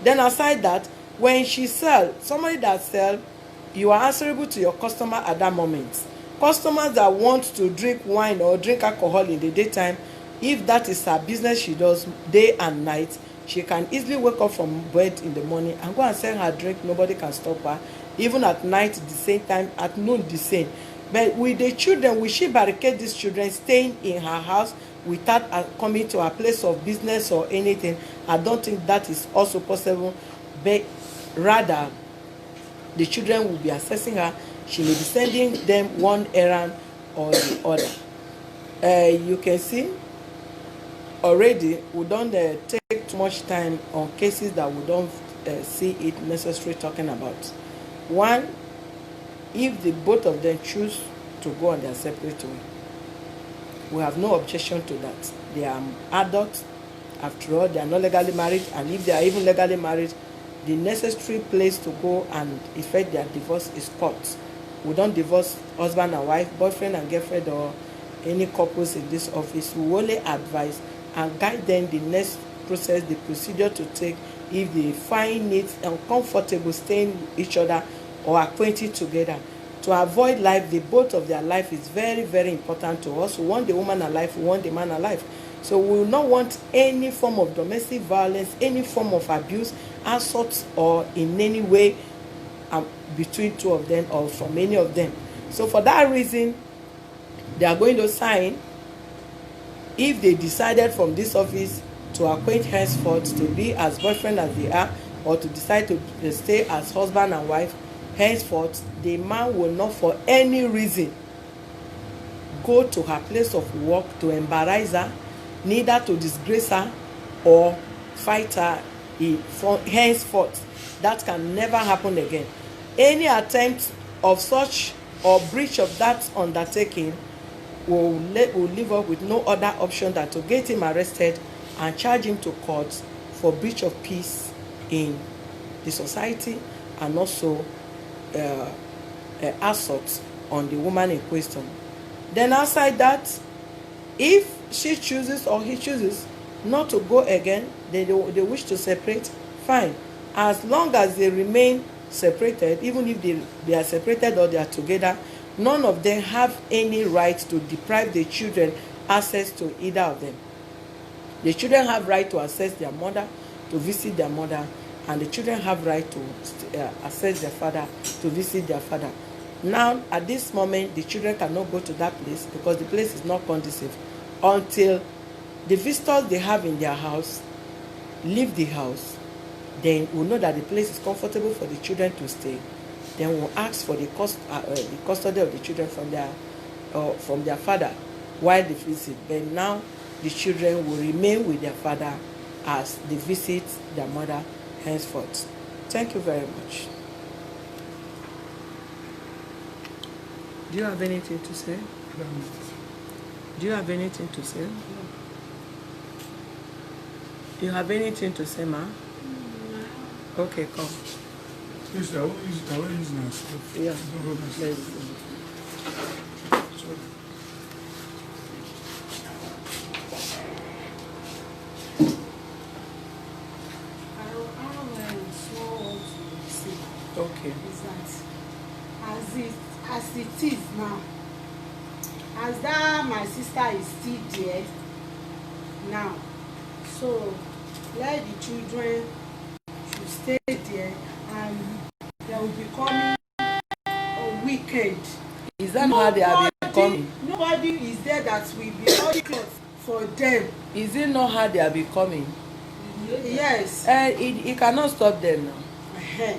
Then aside that, when she somebody that sell, you are answerable to your customer at that moment. Customers that want to drink wine or drink alcohol in the daytime, if that is her business she does day and night, she can easily wake up from bed in the morning and go and sell her drink. Nobody can stop her. Even at night the same time, at noon the same. But with the children, will she barricade these children staying in her house without coming to her place of business or anything? I don't think that is also possible. But rather, the children will be assessing her. She may be sending them one errand or the other. You can see already we don't take too much time on cases that we don't see it necessary talking about. One, if the both of them choose to go on their separate way, we have no objection to that. They are adults. After all, they are not legally married, and if they are even legally married, the necessary place to go and effect their divorce is court. We don't divorce husband and wife, boyfriend and girlfriend, or any couples in this office. We only advise and guide them the next process, the procedure to take if they find it uncomfortable staying with each other or acquainted together. To avoid life, the both of their life is very, very important to us. We want the woman alive, we want the man alive. So we will not want any form of domestic violence, any form of abuse, assault, or in any way between two of them or from any of them. So for that reason, they are going to sign, if they decided from this office to acquaint henceforth to be as boyfriend as they are, or to decide to stay as husband and wife, henceforth the man will not for any reason go to her place of work to embarrass her, neither to disgrace her or fight her. Henceforth, that can never happen again. Any attempt of such or breach of that undertaking will leave up with no other option than to get him arrested and charge him to court for breach of peace in the society, and also assault on the woman in question. Then outside that, if she chooses or he chooses not to go again, they wish to separate, fine. As long as they remain separated, even if they are separated or they are together, none of them have any right to deprive the children access to either of them. The children have right to access their mother, to visit their mother, and the children have right to access their father, to visit their father. Now, at this moment, the children cannot go to that place because the place is not conducive until the visitors they have in their house leave the house. Then we'll know that the place is comfortable for the children to stay. Then we'll ask for the custody of the children from their father while they visit. But now the children will remain with their father as they visit their mother henceforth. Thank you very much. Do you have anything to say? Do you have anything to say? You have anything to say, ma? Okay, come. Yes, I will use myself. Yeah. Let's okay. Is that as it is now, as that my sister is still there now, so let the children should stay there, and there will be coming a weekend. Is that how they are becoming? Nobody is there that will be all clothes for them. Is it not how they are becoming? Yes. It cannot stop them now.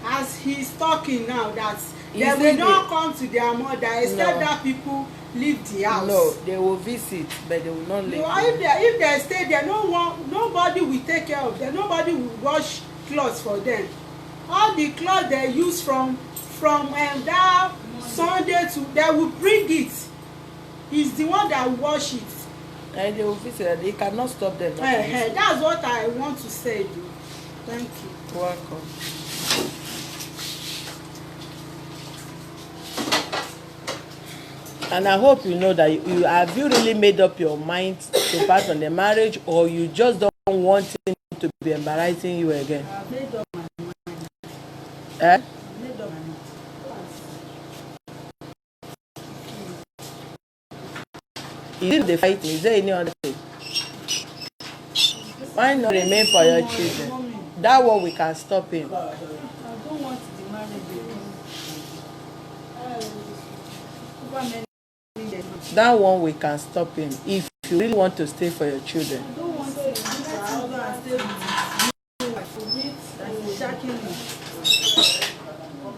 As he's talking now, that they will not come to their mother except that people leave the house. No, they will visit, but they will not leave. No, if they stay there, nobody will take care of them. Nobody will wash clothes for them. All the clothes they use from that Sunday to, they will bring it. He's the one that will wash it. And they will visit. They cannot stop them. That's what I want to say, though. Thank you. Welcome. And I hope you know that have you really made up your mind to pass on the marriage, or you just don't want him to be embarrassing you again? I've made up my mind. Eh? Made up my mind. Is it the fighting? Is there any other thing? Why not remain for your children? Mommy, That one we can stop him. I don't want the marriage again. That one we can stop him if you really want to stay for your children. I don't want to leave my husband and stay with you. That is shocking me. I don't want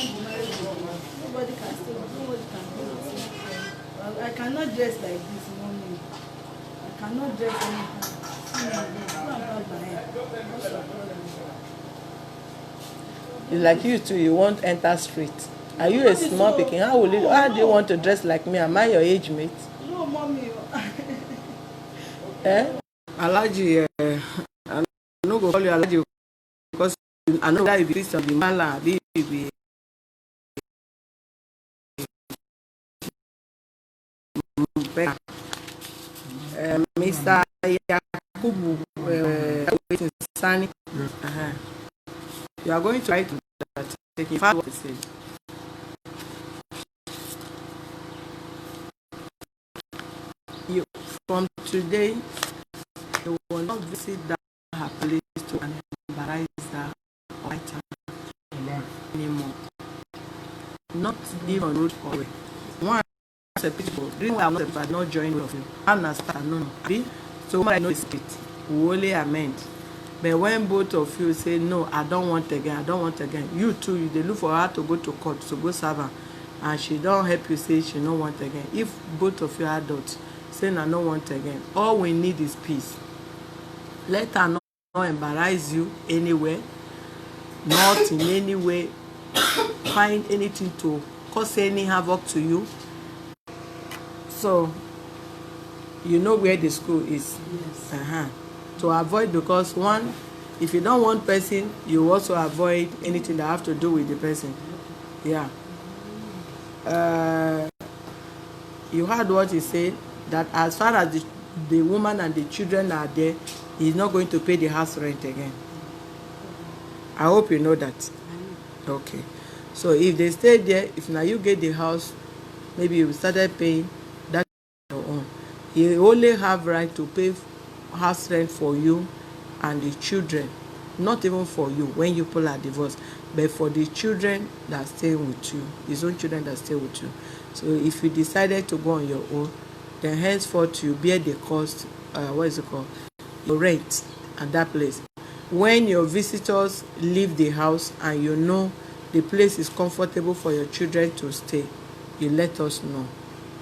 the marriage again. Nobody can stay with me. Nobody can do it. I cannot dress like this, mommy. I cannot dress anyhow. See me again. Go and bow my head. What's your problem? It's like you too, you won't enter street. Are you a small pikin? How do you want to dress like me? Am I your age mate? No, mommy. Eh? Alaji, I no go call you Alaji because I know that you be Christian, be Mala, be Mr. Yakubu, Sani. You are going to write that. Take it what to say. You, from today, you will not visit that her place to embarrass her or fight her anymore. Not even road away. One people, reason why I'm not joining with you. I understand, no. So I know it's it. We only amend. But when both of you say no, I don't want again, you too, they look for her to go to court to go serve her, and she don't help you say she don't want again. If both of you are adults saying I don't want again, all we need is peace. Let her not embarrass you anywhere, not in any way find anything to cause any havoc to you. So you know where the school is. Yes. To avoid, because one, if you don't want person, you also avoid anything that have to do with the person. Yeah. You heard what he said, that as far as the woman and the children are there, he's not going to pay the house rent again. I hope you know that. Okay. So if they stay there, if now you get the house, maybe you started paying that your own. You only have right to pay house rent for you and the children, not even for you when you pull out divorce, but for the children that stay with you, his own children that stay with you. So if you decided to go on your own, then henceforth you bear the cost, what is it called, your rent at that place. When your visitors leave the house and you know the place is comfortable for your children to stay, you let us know.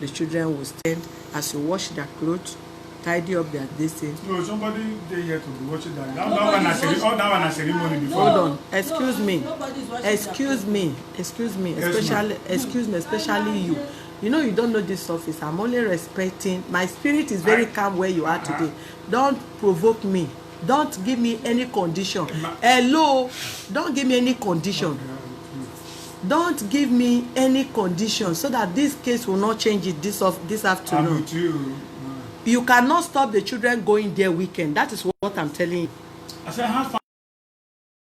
The children will stand as you wash their clothes, tidy up their distance. No, somebody there here to be watching that. That one has ceremony before. Hold on. Excuse me. Especially you. You know you don't know this office. I'm only respecting. My spirit is very calm where you are today. Don't provoke me. Don't give me any condition. Hello. Don't give me any condition. Don't give me any condition so that this case will not change it this afternoon. I'm with you. You cannot stop the children going there weekend. That is what I'm telling you. I said, have fun.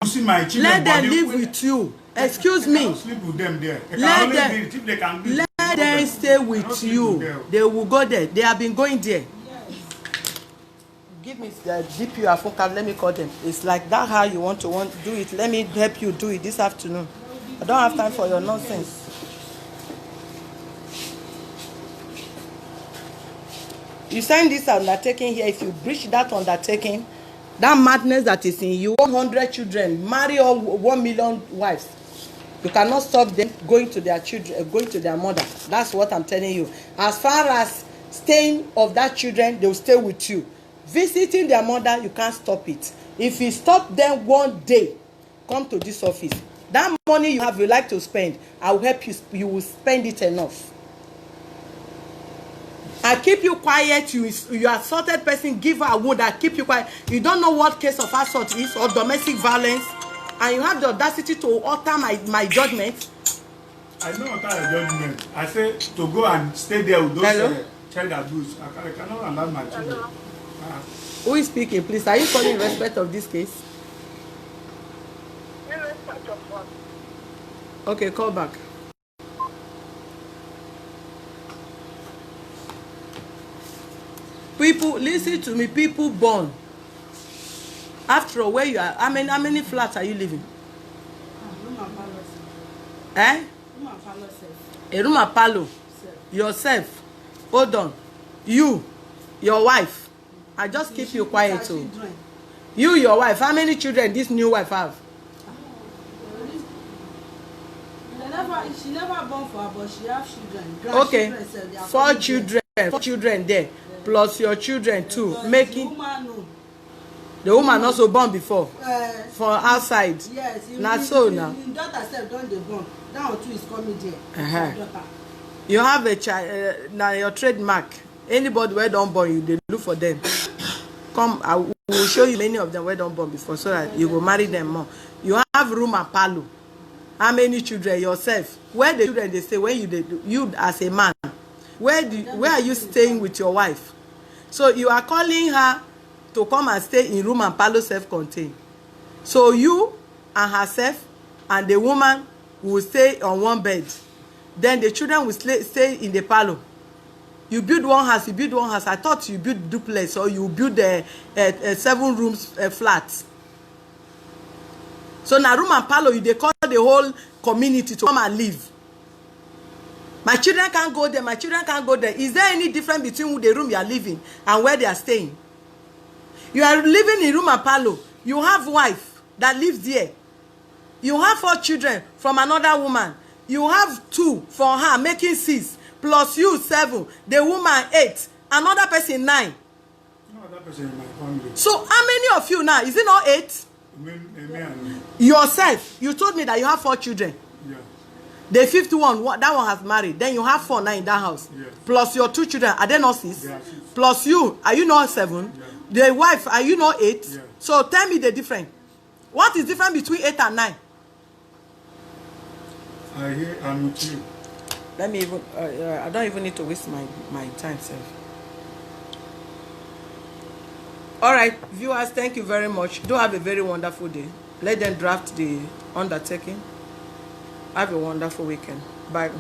You see my children. Let them live with you. Excuse me. I can't sleep with them there. Let them stay with you. They will go there. They have been going there. Give me the DP or phone card. Let me call them. It's like that how you want to do it. Let me help you do it this afternoon. I don't have time for your nonsense. You sign this undertaking here. If you breach that undertaking, that madness that is in you, 100 children, marry all 1 million wives. You cannot stop them going to their children, going to their mother. That's what I'm telling you. As far as staying of that children, they will stay with you. Visiting their mother, you can't stop it. If you stop them one day, come to this office. That money you have, you like to spend, I will help you. You will spend it enough. I keep you quiet. You assaulted person, give her a wound. I keep you quiet. You don't know what case of assault is or domestic violence, and you have the audacity to alter my judgment. I don't alter your judgment. I say to go and stay there with those child abuse. I cannot allow my children. Who is speaking, please? Are you calling in respect of this case? In respect of what? Okay, call back. People, listen to me. People born. After all, where you are, how many flats are you living? Eh? A room and palo. Yourself. Hold on. You, your wife. I just keep you quiet too. You, your wife. How many children this new wife have? She never born for her, but she have children. Okay. 4 children. 4 children there. Plus your children too. Making the woman also born before. For outside. Yes. Not so now. Daughter said don't they born. That one too is coming there. You have a child. Now your trademark. Anybody where don't born you, they look for them. Come, I will show you many of them where don't born before, so that you will marry them more. You have room and palo. How many children yourself? Where the children they stay? When you as a man, where are you staying with your wife? So you are calling her to come and stay in room and palo self-contained. So you and herself and the woman will stay on one bed. Then the children will stay in the palo. You build one house. I thought you build duplex or you build a 7 rooms flat. So now room and palo, they call the whole community to come and live. My children can't go there. My children can't go there. Is there any difference between the room you are living and where they are staying? You are living in room and palo. You have wife that lives there. You have 4 children from another woman. You have 2 for her, making 6. Plus you 7. The woman 8. Another person 9. No other person in my family. So how many of you now? Is it not 8? Yourself. You told me that you have 4 children. Yeah. The 5th one, that one has married. Then you have 4 now in that house. Yes. Plus your 2 children, are they not 6? Yeah, 6. Plus you, are you not 7? Yeah. The wife, are you not 8? Yeah. So tell me the difference. What is different between 8 and 9? I'm with you. Let me even, I don't even need to waste my time, sir. All right, viewers, thank you very much. Do have a very wonderful day. let them draft the undertaking. Have a wonderful weekend. Bye.